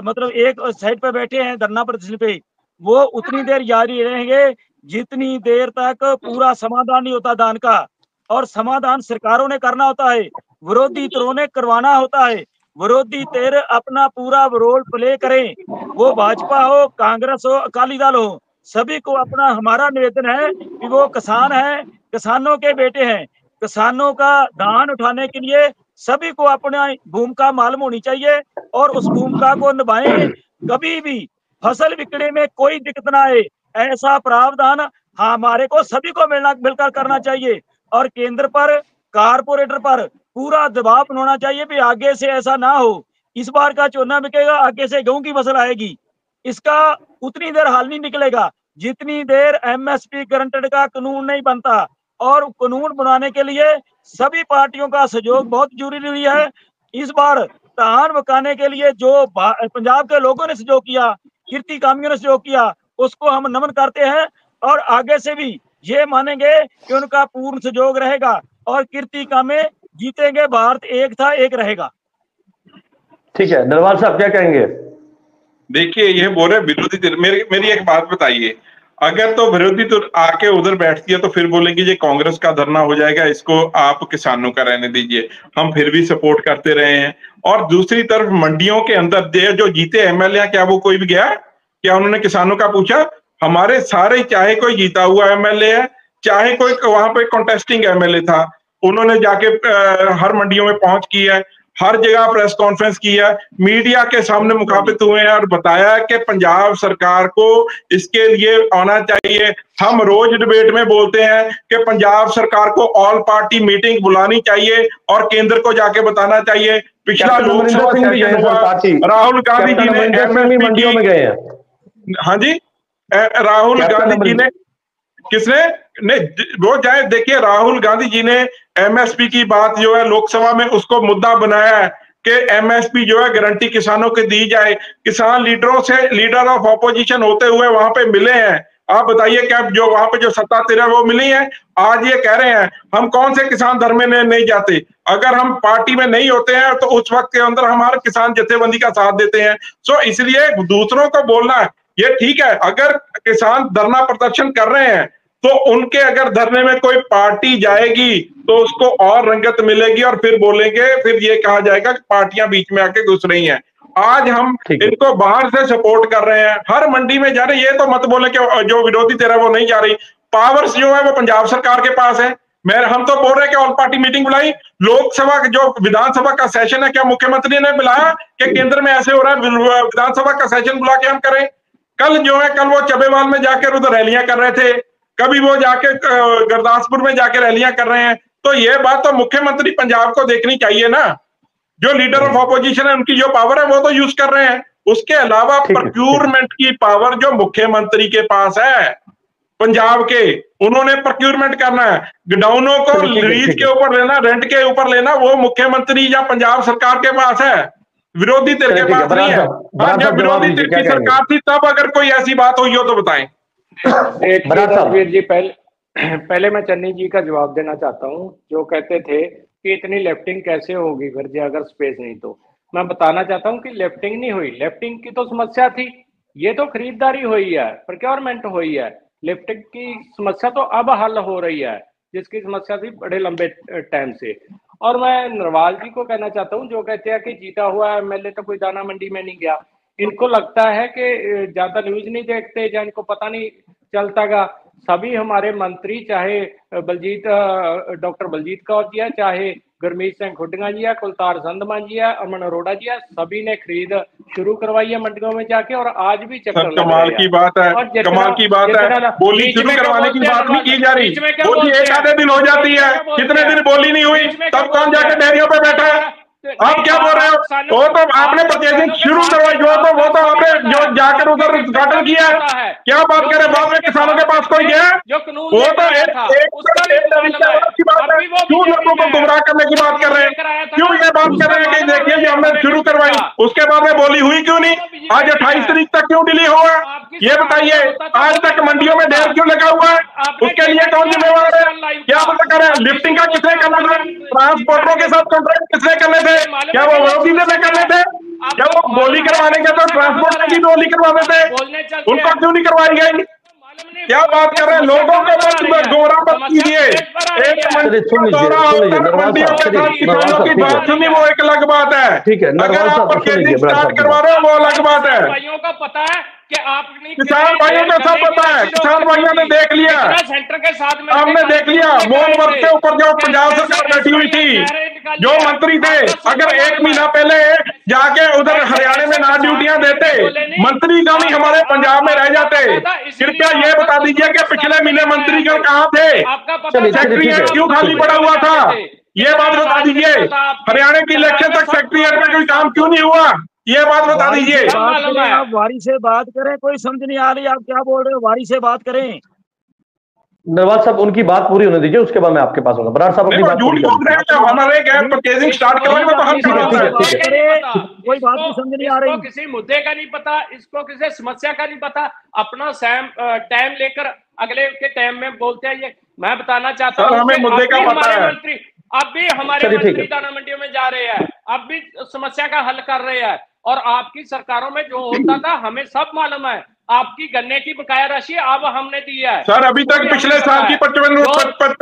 मतलब एक साइड पे बैठे हैं धरना प्रदर्शन पे, वो उतनी देर जारी रहेंगे जितनी देर तक पूरा समाधान नहीं होता धान का। और समाधान सरकारों ने करना होता है, विरोधी धड़ों ने करवाना होता है। विरोधी धिर अपना पूरा रोल प्ले करें, वो भाजपा हो, कांग्रेस हो, अकाली दल हो, सभी को अपना हमारा निवेदन है कि वो किसान है, किसानों के बेटे हैं, किसानों का धान उठाने के लिए सभी को अपना भूमिका मालूम होनी चाहिए और उस भूमिका को निभाएं। कभी भी फसल बिकने में कोई दिक्कत ना आए, ऐसा प्रावधान हमारे को सभी को मिलकर करना चाहिए। और केंद्र पर, कारपोरेटर पर पूरा दबाव बनाना चाहिए भी आगे से ऐसा ना हो। इस बार का चूना बिकेगा, आगे से गेहूं की फसल आएगी, इसका उतनी देर हल नहीं निकलेगा जितनी देर एमएसपी गारंटेड का कानून नहीं बनता। और कानून बनाने के लिए सभी पार्टियों का सहयोग बहुत जरूरी है। इस बार कहान बकाने के लिए जो पंजाब के लोगों ने सहयोग किया, कीर्ति कामियों ने सहयोग किया, उसको हम नमन करते हैं और आगे से भी ये मानेंगे कि उनका पूर्ण सहयोग रहेगा और कीर्ति कामे जीतेंगे, भारत एक था एक रहेगा। ठीक है, नरवाल साहब क्या कहेंगे? देखिए, ये बोल रहे विरोधी, मेरी एक बात बताइए, अगर तो विरोधी तो आके उधर बैठती है तो फिर बोलेंगे ये कांग्रेस का धरना हो जाएगा, इसको आप किसानों का रहने दीजिए, हम फिर भी सपोर्ट करते रहे हैं। और दूसरी तरफ मंडियों के अंदर जो जीते एमएलए, क्या वो कोई भी गया? क्या उन्होंने किसानों का पूछा? हमारे सारे, चाहे कोई जीता हुआ एमएलए है, चाहे कोई वहां पे कॉन्टेस्टिंग एमएलए था, उन्होंने जाके हर मंडियों में पहुंच की है, हर जगह प्रेस कॉन्फ्रेंस की है, मीडिया के सामने मुखातिब हुए हैं और बताया कि पंजाब सरकार को इसके लिए आना चाहिए। हम रोज डिबेट में बोलते हैं कि पंजाब सरकार को ऑल पार्टी मीटिंग बुलानी चाहिए और केंद्र को जाके बताना चाहिए। पिछला लोकसभा सेशन हुआ, राहुल गांधी जी ने मंडियों में गए हैं। हाँ जी, राहुल गांधी जी ने, किसने ने वो जाए, देखिए राहुल गांधी जी ने एमएसपी की बात जो है लोकसभा में उसको मुद्दा बनाया है कि एमएसपी जो है गारंटी किसानों को दी जाए। किसान लीडरों से, लीडर ऑफ ऑपोजिशन होते हुए वहां पे मिले हैं। आप बताइए क्या जो वहां पे जो सत्ता है वो मिली है? आज ये कह रहे हैं हम कौन से किसान धरने में नहीं जाते। अगर हम पार्टी में नहीं होते हैं तो उस वक्त के अंदर हमारे किसान जथेबंदी का साथ देते हैं। सो इसलिए दूसरों को बोलना है ये ठीक है, अगर किसान धरना प्रदर्शन कर रहे हैं तो उनके अगर धरने में कोई पार्टी जाएगी तो उसको और रंगत मिलेगी और फिर बोलेंगे, फिर ये कहा जाएगा कि पार्टियां बीच में आके घुस रही हैं। आज हम इनको बाहर से सपोर्ट कर रहे हैं, हर मंडी में जा रहे हैं। ये तो मत बोले कि जो विरोधी तेरा वो नहीं जा रही। पावर्स जो है वो पंजाब सरकार के पास है। हम तो बोल रहे हैं कि ऑल पार्टी मीटिंग बुलाई। लोकसभा जो विधानसभा का सेशन है, क्या मुख्यमंत्री ने बुलाया कि केंद्र में ऐसे हो रहा है, विधानसभा का सेशन बुला के हम करें? कल जो है, कल वो चबेवाल में जाकर उधर रैलियां कर रहे थे, कभी वो जाके गुरदासपुर में जाके रैलियां कर रहे हैं। तो ये बात तो मुख्यमंत्री पंजाब को देखनी चाहिए ना। जो लीडर ऑफ ऑपोजिशन है उनकी जो पावर है वो तो यूज कर रहे हैं। उसके अलावा प्रोक्यूरमेंट की पावर जो मुख्यमंत्री के पास है पंजाब के, उन्होंने प्रोक्यूरमेंट करना है। गोडाउनों को लीज के ऊपर लेना, रेंट के ऊपर लेना, वो मुख्यमंत्री या पंजाब सरकार के पास है, विरोधी तिर के पास नहीं है। जब विरोधी तिर की सरकार थी तब अगर कोई ऐसी बात हुई हो तो बताएं। रणवीर जी, पहले मैं चन्नी जी का जवाब देना चाहता हूं, जो कहते थे कि इतनी लेफ्टिंग कैसे होगी फिर जी अगर स्पेस नहीं तो। मैं बताना चाहता हूं कि लेफ्टिंग नहीं हुई, लेफ्टिंग की तो समस्या थी, ये तो खरीदारी हुई है, प्रोक्योरमेंट हुई है। लेफ्टिंग की समस्या तो अब हल हो रही है, जिसकी समस्या थी बड़े लंबे टाइम से। और मैं नरवाल जी को कहना चाहता हूँ, जो कहते हैं कि जीता हुआ एमएलए तो कोई दाना मंडी में नहीं गया। इनको लगता है कि ज्यादा न्यूज नहीं देखते या इनको पता नहीं चलता गा। सभी हमारे मंत्री, चाहे डॉक्टर बलजीत कौर जी है, चाहे गुरमीत सिंह खुड्डिंगा जी है, कुलतार संधमा जी है, अमन अरोड़ा जी है, सभी ने खरीद शुरू करवाई है मंडियों में जाके, और आज भी चक्कर कमाल की बात है, कमाल की बात है। बोली शुरू करवाने की बात नहीं की जा रही, बोली एक आधे दिन हो जाती है, कितने दिन बोली नहीं हुई, तब कौन जाके डेयरियों पे बैठा है? आप क्या बोल रहे हो? वो तो आपने परचेजिंग शुरू करवाई, वो तो आपने जो जाकर उधर उद्घाटन किया। क्या बात करें, बाद में किसानों के पास कोई गया? वो तो की बात है। क्यों लोगों को गुमराह करने की बात कर रहे हैं? क्यों ये बात कर रहे हैं कि देखिए जी हमने शुरू करवाई, उसके बाद में बोली हुई क्यों नहीं? आज 28 तारीख तक क्यों डिले हुआ? ये बताइए। आज तक मंडियों में ढेर क्यों लगा हुआ है? उसके लिए कौन जिम्मेवार है? क्या पता करें? लिफ्टिंग का किसने करना था? ट्रांसपोर्टरों के साथ कॉन्ट्रैक्ट किसने करने थे? क्या वो विरोधी ने करने थे? क्या वो बोली करवाने के तो ट्रांसपोर्ट में भी बोली करवाते थे, उनको क्यों नहीं करवाई गई? क्या बात कर रहे हैं? लोगों को मत गुमराह मत कीजिए। की बात सुनी वो एक अलग बात है, ठीक है। अगर आप परचेजिंग स्टार्ट करवा रहे हो वो अलग बात है। भाइयों का पता है कि आप किसान भाइयों को सब पता है, किसान भाइयों ने देख लिया, सेंटर के साथ में हमने देख लिया। मोन वर्ग के ऊपर जो पंजाब सरकार बैठी हुई थी, जो मंत्री थे, अगर 1 महीना पहले जाके उधर हरियाणा में ना ड्यूटियां देते, मंत्री का भी हमारे पंजाब में रह जाते। कृपया ये बता दीजिए कि पिछले महीने मंत्रीगण कहाँ थे? सेक्रेटरीएट क्यों खाली पड़ा हुआ था? ये बात बता दीजिए। हरियाणा की इलेक्शन तक सेक्रेटरीएट में कोई काम क्यों नहीं हुआ? ये बात बता दीजिए। आप वारी से बात करें, कोई समझ नहीं आ रही आप क्या बोल रहे हो, वारी से बात करें। नरवाल साहब उनकी बात पूरी होने दीजिए, उसके बाद मैं आपके पास आऊंगा। बराड़ साहब अपनी बात झूठ पूरी बोल रहे हैं, जब हमारे गैप परचेजिंग स्टार्ट करेंगे तो हम ठीक है, ठीक है। कोई बात नहीं समझ नहीं आ रही। इसको किसी मुद्दे का नहीं पता, इसको किसी समस्या का नहीं पता, अपना टाइम लेकर अगले के टाइम में बोलते हैं। ये मैं बताना चाहता हूँ, हमें मुद्दे का पता है। मंत्री अब भी हमारे मंत्री दाना मंडियों में जा रहे हैं, अब भी समस्या का हल कर रहे हैं। और आपकी सरकारों में जो होता था हमें सब मालूम है। आपकी गन्ने की बकाया राशि अब हमने दी है सर, अभी तक पिछले साल की 55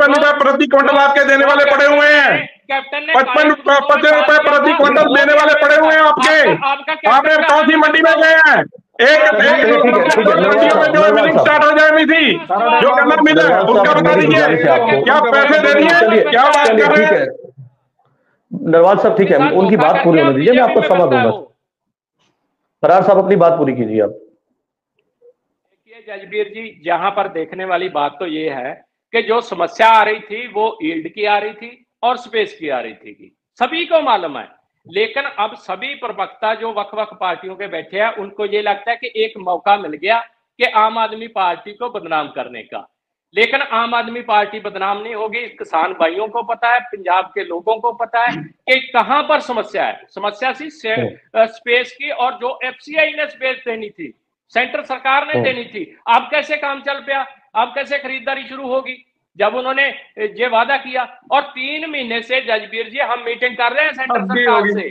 रुपए प्रति क्विंटल आपके देने वाले पड़े हुए हैं। कैप्टन ने 55 रुपए प्रति क्विंटल देने वाले पड़े हुए हैं आपके। आपने कौन सी मंडी में गए हैं? एक मंडियों में जो मिलिंग स्टार्ट हो जानी थी, जो गन्ना मिल है उसका बता दीजिए, क्या पैसे दे दिए, क्या बात कर रहे हैं? नरवाल साहब ठीक है, उनकी बात पूरी होने दीजिए, मैं आपको समय दूंगा। बराड़ साहब अपनी बात पूरी कीजिए आप। जजबीर जी, जहां पर देखने वाली बात तो ये है कि जो समस्या आ रही थी वो यील्ड की आ रही थी और स्पेस की आ रही थी, सभी को मालूम है। लेकिन अब सभी प्रवक्ता जो वक्-वक् पार्टियों के बैठे हैं, उनको ये लगता है कि एक मौका मिल गया कि आम आदमी पार्टी को बदनाम करने का। लेकिन आम आदमी पार्टी बदनाम नहीं होगी। किसान भाइयों को पता है, पंजाब के लोगों को पता है कि कहां पर समस्या है। समस्या थी स्पेस की, और जो एफसीआई ने स्पेस देनी थी, सेंटर सरकार ने देनी थी। अब कैसे काम चल पाया? अब कैसे खरीदारी शुरू होगी जब उन्होंने ये वादा किया? और 3 महीने से जजबीर जी हम मीटिंग कर रहे हैं सेंटर सरकार से,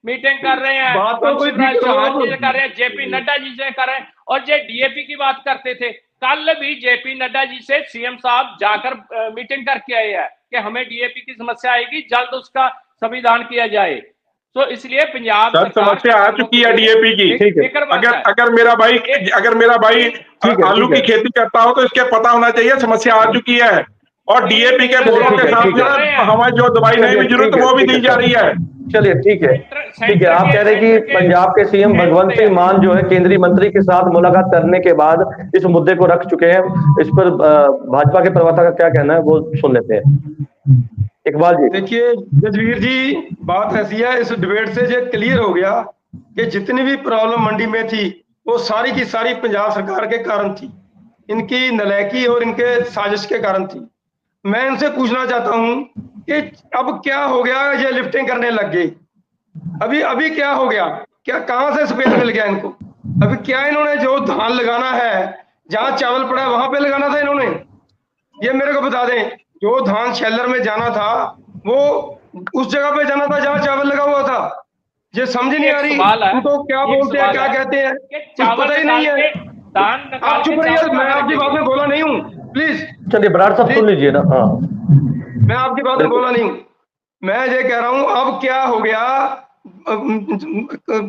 मीटिंग कर रहे हैं, कर रहे हैं, जेपी नड्डा जी से कर रहे हैं, और ये डीएपी की बात करते थे। कल भी जेपी नड्डा जी से सीएम साहब जाकर मीटिंग करके आए हैं कि हमें डीएपी की समस्या आएगी, जल्द उसका संविधान किया जाए। तो इसलिए पंजाब समस्या आ चुकी है डीएपी की। अगर मेरा भाई आलू की खेती करता हो तो इसके पता होना चाहिए समस्या आ चुकी है, और डीएपी के बोरों के साथ हमें जो दवाई नहीं भी जरूरत वो भी दी जा रही है। चलिए ठीक है। आप कह रहे हैं कि पंजाब के सीएम भगवंत सिंह मान जो है केंद्रीय मंत्री के साथ मुलाकात करने के बाद इस मुद्दे को रख चुके हैं। इस पर भाजपा के प्रवक्ता का क्या कहना है वो सुन लेते हैं। इकबाल जी देखिए जजवीर जी, बात ऐसी है, इस डिबेट से ये क्लियर हो गया कि जितनी भी प्रॉब्लम मंडी में थी वो सारी की सारी पंजाब सरकार के कारण थी, इनकी नलायकी और इनके साजिश के कारण थी। मैं इनसे पूछना चाहता हूं कि अब क्या हो गया, ये लिफ्टिंग करने लग गए। अभी क्या हो गया? क्या कहां से स्पेस मिल गया इनको? अभी क्या इन्होंने जो धान लगाना है, जहां चावल पड़ा है वहां पे लगाना था इन्होंने? ये मेरे को बता दें। जो धान शेलर में जाना था वो उस जगह पे जाना था जहां चावल लगा हुआ था। ये समझ नहीं आ रही उनको, क्या बोलते हैं, क्या कहते हैं, कुछ पता ही नहीं है। आप चुप रहिए, मैं आपकी बात में बोला नहीं हूँ, प्लीज। चलिए बराड़ साहब सुन लीजिए ना। हाँ, मैं आपकी बात में बोला नहीं हूँ। मैं ये कह रहा हूँ अब क्या हो गया।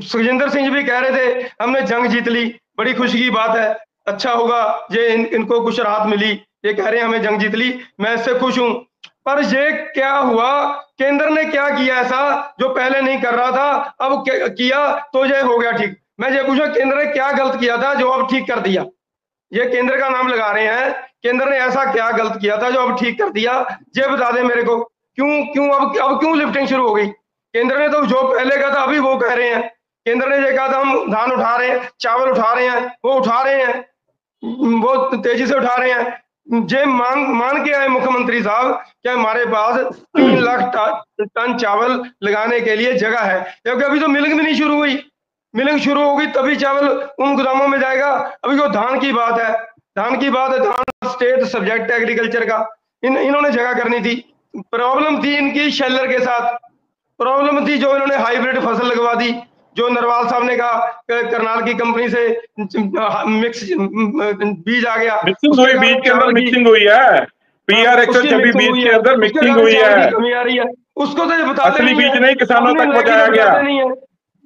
सुखजिंदर सिंह भी कह रहे थे हमने जंग जीत ली, बड़ी खुशी की बात है, अच्छा होगा ये इनको कुछ राहत मिली। ये कह रहे हैं हमें जंग जीत ली, मैं इससे खुश हूं। पर ये क्या हुआ, केंद्र ने क्या किया ऐसा जो पहले नहीं कर रहा था, अब किया तो ये हो गया ठीक। मैं ये पूछूं केंद्र ने क्या गलत किया था जो अब ठीक कर दिया? ये केंद्र का नाम लगा रहे हैं, केंद्र ने ऐसा क्या गलत किया था जो अब ठीक कर दिया? ये बता दें मेरे को। अब क्यों लिफ्टिंग शुरू हो गई? केंद्र ने तो जो पहले कहा था अभी वो कह रहे हैं। केंद्र ने ये कहा था हम धान उठा रहे हैं, चावल उठा रहे हैं, वो उठा रहे हैं, वो तेजी से उठा रहे हैं। जे मान के आए मुख्यमंत्री साहब कि हमारे पास 3 लाख टन चावल लगाने के लिए जगह है, क्योंकि अभी तो मिलिंग भी नहीं शुरू हुई। मिलिंग शुरू होगी तभी चावल उन गोदामों में जाएगा। अभी तो धान की बात है, धान स्टेट सब्जेक्ट एग्रीकल्चर का इन्होंने जगह करनी थी। प्रॉब्लम थी इनकी शेलर के साथ, प्रॉब्लम थी जो इन्होंने हाइब्रिड फसल लगवा दी। जो नरवाल साहब ने कहा करनाल की कंपनी से मिक्स बीज आ गया, मिक्सिंग हुई, बीज के अंदर मिक्सिंग हुई है, PR 126 बीज के अंदर मिक्सिंग हुई है, कमी आ रही है। उसको तो ये बता असली बीज नहीं किसानों तक पहुंचाया गया नहीं है।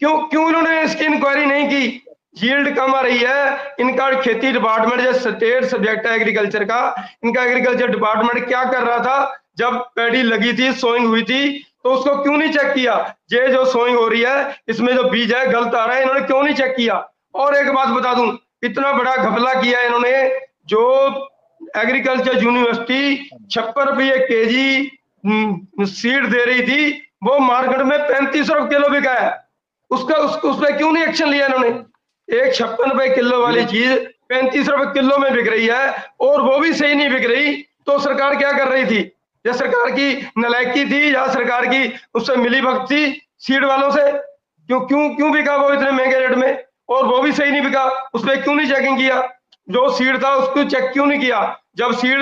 क्यों इन्होंने इसकी इंक्वायरी नहीं की? यील्ड कम आ रही है। इनका खेती डिपार्टमेंट जो स्टेट सब्जेक्ट है एग्रीकल्चर का, इनका एग्रीकल्चर डिपार्टमेंट क्या कर रहा था जब पैडी लगी थी, सोइंग हुई थी, तो उसको क्यों नहीं चेक किया? ये जो सोइंग हो रही है इसमें जो बीज है गलत आ रहा है, इन्होंने क्यों नहीं चेक किया? और एक बात बता दूं, इतना बड़ा घपला किया है इन्होंने। जो एग्रीकल्चर यूनिवर्सिटी 56 रुपये केजी सीड दे रही थी, वो मार्केट में 35 रुपये किलो बिका है। उस पर क्यों नहीं एक्शन लिया इन्होंने? एक 56 रुपए किलो वाली चीज 35 रुपए किलो में बिक रही है, और वो भी सही नहीं बिक रही, तो सरकार क्या कर रही थी? या सरकार की नालायकी थी, या सरकार की उससे मिली भगत थी सीड वालों से? क्यों क्यों क्यों बिका वो इतने महंगे रेट में, और वो भी सही नहीं बिका? उस पर क्यों नहीं चेकिंग किया? जो सीड था उसको चेक क्यों नहीं किया? जब सीड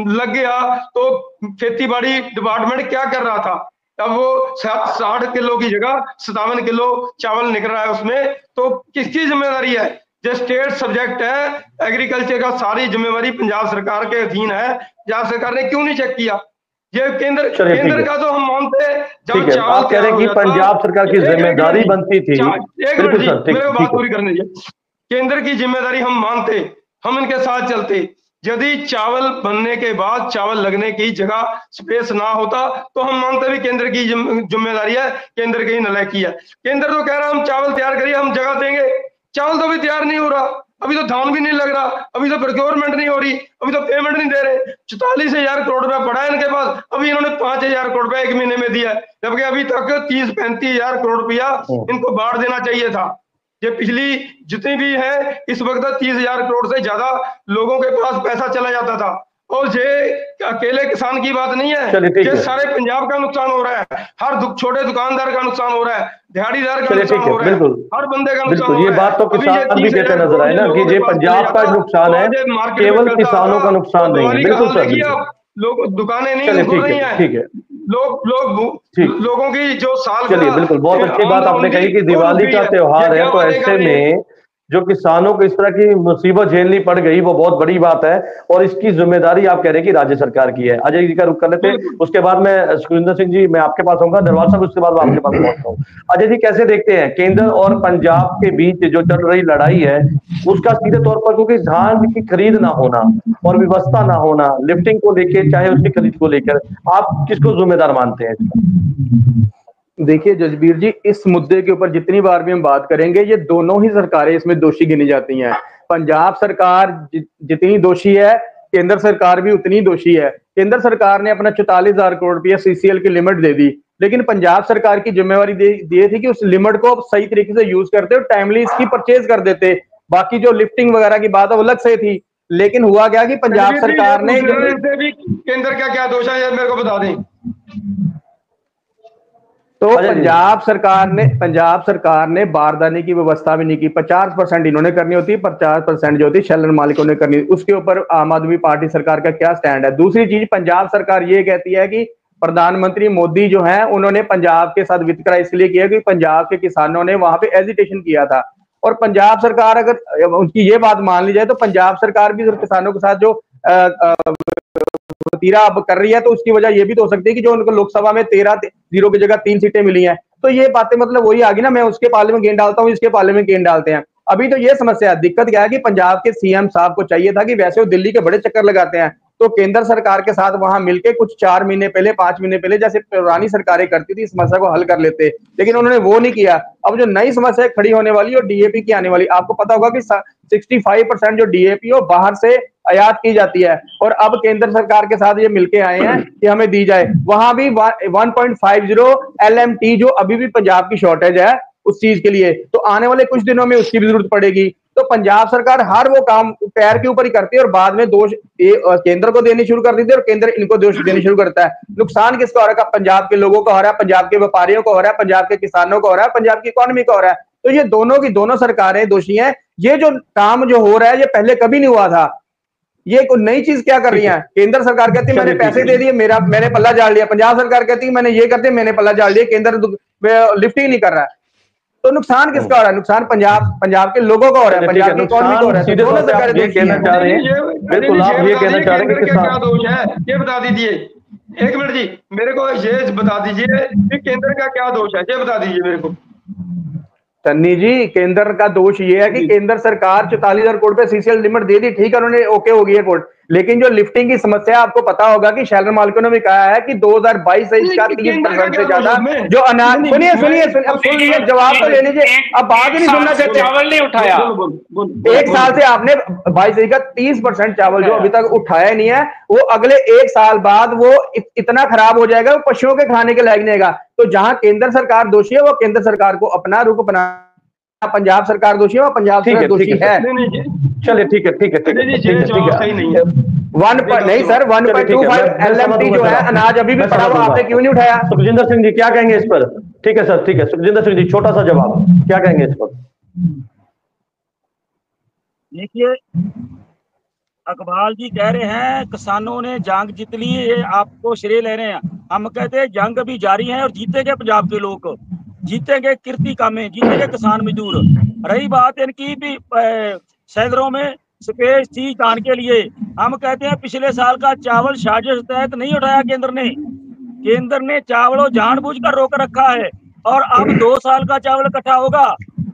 लग गया तो खेती बाड़ी डिपार्टमेंट क्या कर रहा था? अब वो 60 किलो की जगह 57 किलो चावल निकल रहा है उसमें, तो किसकी जिम्मेदारी है? जो स्टेट सब्जेक्ट है एग्रीकल्चर का, सारी जिम्मेवारी पंजाब सरकार के अधीन है। पंजाब सरकार ने क्यों नहीं चेक किया? ये केंद्र का तो हम मानते हैं। ठीक है, आप कह रहे हैं कि पंजाब सरकार की जिम्मेदारी बनती थी। बिल्कुल सर, मेरे को बात पूरी करने दीजिए। केंद्र की जिम्मेदारी हम मानते, हम इनके साथ चलते। यदि चावल बनने के बाद चावल लगने की जगह स्पेस ना होता तो हम मानते भी केंद्र की जिम्मेदारी है, केंद्र की नालायकी है। केंद्र तो कह रहा है हम चावल तैयार करिए, हम जगह देंगे। चावल तो अभी तैयार नहीं हो रहा, अभी तो धान भी नहीं लग रहा, अभी तो प्रोक्योरमेंट नहीं हो रही, अभी तो पेमेंट नहीं दे रहे। 44,000 करोड़ रुपया पड़ा है इनके पास, अभी इन्होंने 5,000 करोड़ रुपया 1 महीने में दिया है, जबकि अभी तक 30-35,000 करोड़ रुपया इनको बांट देना चाहिए था। ये पिछली जितनी भी है इस वक्त 30,000 करोड़ से ज्यादा लोगों के पास पैसा चला जाता था। और ये अकेले किसान की बात नहीं है, ये सारे पंजाब का नुकसान हो रहा है। हर छोटे दुकानदार का नुकसान हो रहा है, दिहाड़ीदार का नुकसान हो रहा है, हर बंदे का नुकसान हो रहा है। ये बात तो किसान भी कहते नजर आए ना कि ये पंजाब का नुकसान है, केवल किसानों का नुकसान नहीं है। बिल्कुल सर, लोग दुकानें नहीं खुल रही हैं, ठीक है, लोगों की जो साल, चलिए बिल्कुल, बहुत अच्छी बात आपने कही कि दिवाली का त्योहार है, तो ऐसे में जो किसानों को इस तरह की मुसीबत झेलनी पड़ गई वो बहुत बड़ी बात है, और इसकी जिम्मेदारी आप कह रहे हैं कि राज्य सरकार की है। अजय जी का रुख कर लेते हैं, उसके बाद मैं सुखविंदर सिंह जी मैं आपके पास आऊंगा, दरबार साहब उसके बाद मैं आपके पास पहुंचता हूँ। अजय जी कैसे देखते हैं केंद्र और पंजाब के बीच जो चल रही लड़ाई है उसका सीधे तौर पर, क्योंकि धान की खरीद ना होना और व्यवस्था ना होना लिफ्टिंग को लेकर, चाहे उसकी खरीद को लेकर, आप किसको जिम्मेदार मानते हैं? देखिए जजबीर जी, इस मुद्दे के ऊपर जितनी बार भी हम बात करेंगे ये दोनों ही सरकारें इसमें दोषी गिनी जाती हैं। पंजाब सरकार जितनी दोषी है, केंद्र सरकार भी उतनी दोषी है। केंद्र सरकार ने अपना 44,000 करोड़ रुपया सीसीएल की लिमिट दे दी, लेकिन पंजाब सरकार की जिम्मेवारी दी थी कि उस लिमिट को सही तरीके से यूज करते और टाइमली इसकी परचेज कर देते। बाकी जो लिफ्टिंग वगैरह की बात है वो अलग से थी, लेकिन हुआ क्या कि पंजाब सरकार ने केंद्र का क्या दोष है मेरे को बता दें। तो पंजाब सरकार ने बारदाने की व्यवस्था भी नहीं की। 50% इन्होंने करनी होती, 50% जो होती शेल्टर मालिकों ने करनी। उसके ऊपर आम आदमी पार्टी सरकार का क्या स्टैंड है? दूसरी चीज, पंजाब सरकार ये कहती है कि प्रधानमंत्री मोदी जो है उन्होंने पंजाब के साथ वितकरा इसलिए किया कि पंजाब के किसानों ने वहां पे एजिटेशन किया था। और पंजाब सरकार अगर उनकी ये बात मान ली जाए तो पंजाब सरकार भी किसानों के साथ जो तीरा अब कर रही है, तो उसकी वजह यह भी तो हो सकती है कि जो उनको लोकसभा में 13-0 की जगह 3 सीटें मिली हैं, तो ये बातें मतलब वही आ गई ना, मैं उसके पाले में गेंद डालता हूँ, इसके पाले में गेंद डालते हैं। अभी तो ये समस्या है। दिक्कत क्या है कि पंजाब के सीएम साहब को चाहिए था कि वैसे वो दिल्ली के बड़े चक्कर लगाते हैं, तो केंद्र सरकार के साथ वहां मिलकर कुछ 4 महीने पहले 5 महीने पहले जैसे पुरानी सरकारें करती थी समस्या को हल कर लेते, लेकिन उन्होंने वो नहीं किया। अब जो नई समस्या खड़ी होने वाली और डीएपी की आने वाली, आपको पता होगा कि 65% जो डीएपी हो बाहर से आयात की जाती है, और अब केंद्र सरकार के साथ ये मिलके आए हैं कि हमें दी जाए। वहां भी 1.50 LMT जो अभी भी पंजाब की शॉर्टेज है उस चीज के लिए, तो आने वाले कुछ दिनों में उसकी भी जरूरत पड़ेगी। तो पंजाब सरकार हर वो काम पैर के ऊपर ही करती है और बाद में दोष केंद्र को देनी शुरू कर देती है और केंद्र इनको दोष देनी शुरू करता है। नुकसान किसका हो रहा है? पंजाब के लोगों का हो रहा है, पंजाब के व्यापारियों को हो रहा है, पंजाब के किसानों को हो रहा है, पंजाब की इकोनॉमी का हो रहा है। तो ये दोनों की दोनों सरकारें दोषी हैं। ये जो काम जो हो रहा है ये पहले कभी नहीं हुआ था। ये कोई नई चीज क्या कर रही है? केंद्र सरकार कहती है मैंने पैसे दे दिए, मैंने पल्ला झाड़ लिया। पंजाब सरकार कहती है मैंने ये करते मैंने पल्ला झाड़ लिया, केंद्र लिफ्टिंग नहीं कर रहा है। तो नुकसान किसका हो रहा है? नुकसान पंजाब के लोगों का हो रहा है, पंजाब की इकोनॉमी का हो रहा है। दोनों सरकारें ये कहना चाह रहे हैं, बिल्कुल आप ये कहना चाह रहे हैं कि क्या दोष है ये बता दीजिए। 1 मिनट जी, मेरे को ये बता दीजिए कि केंद्र का क्या दोष है, ये बता दीजिए मेरे को। तन्नी जी, केंद्र का दोष ये है कि केंद्र सरकार 44,000 करोड़ पे सीसीएल लिमिट दे दी, ठीक है, उन्होंने ओके हो गई है कोर्ट, लेकिन जो लिफ्टिंग की समस्या आपको पता होगा कि शेल्टर मालिकों ने भी कहा है कि 2022 से इसका 30% से ज्यादा जो अनाज, सुनिए अब सुन लीजिए, जवाब तो ले लीजिए, अब बात ही नहीं सुनना चाहते। चावल नहीं उठाया, 1 साल से आपने 22 का 30% चावल जो अभी तक उठाया नहीं है, वो अगले 1 साल बाद वो इतना खराब हो जाएगा वो पशुओं के खाने के लायक नहीं रहेगा। तो जहां केंद्र सरकार दोषी है वो केंद्र सरकार को अपना रुख बना पंजाब सरकार दोषी है, पंजाब सरकार दोषी है। चलिए ठीक है ठीक है ठीक है नहीं सर 1.25 LMT जो है अनाज अभी भी पड़ा हुआ, आपने क्यों नहीं उठाया? सुखजिंदर सिंह जी क्या कहेंगे इस पर? ठीक है सर, ठीक है सुखजिंदर सिंह जी छोटा सा जवाब क्या कहेंगे इस पर? देखिए अकबाल जी कह रहे हैं किसानों ने जंग जीत ली, ये आपको श्रेय ले रहे हैं। हम कहते हैं जंग अभी जारी है और जीतेंगे पंजाब के लोग, जीतेंगे किरती कामे, जीतेंगे किसान मजदूर। रही बात इनकी भी सैलरों में स्पेस थी धान के लिए, हम कहते हैं पिछले साल का चावल साजिश तहत नहीं उठाया केंद्र ने। केंद्र ने चावल जानबूझकर रोक रखा है और अब 2 साल का चावल इकट्ठा होगा।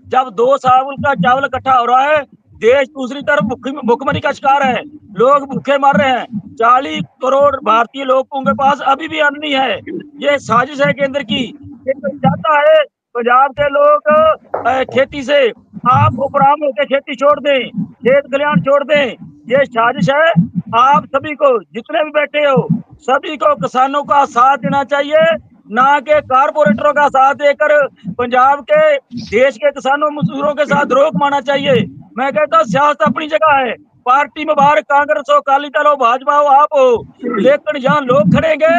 जब 2 साल का चावल इकट्ठा हो रहा है, देश दूसरी तरफ भुखमरी का शिकार है, लोग भूखे मर रहे हैं। 40 करोड़ भारतीय लोगों के पास अभी भी अन्न नहीं है। ये साजिश है केंद्र की। केंद्र चाहता है पंजाब के लोग खेती से आप उपराम होकर खेती छोड़ दें, खेत खलिहान छोड़ दें। ये साजिश है। आप सभी को जितने भी बैठे हो सभी को किसानों का साथ देना चाहिए, ना कि कारपोरेटरों का साथ देकर पंजाब के देश के किसानों मजदूरों के साथ रोक मारना चाहिए। मैं कहता हूँ सियासत अपनी जगह है, पार्टी में बाहर कांग्रेस हो, अकाली दल हो, भाजपा हो, आप हो, लेकिन जहाँ लोग खड़ेंगे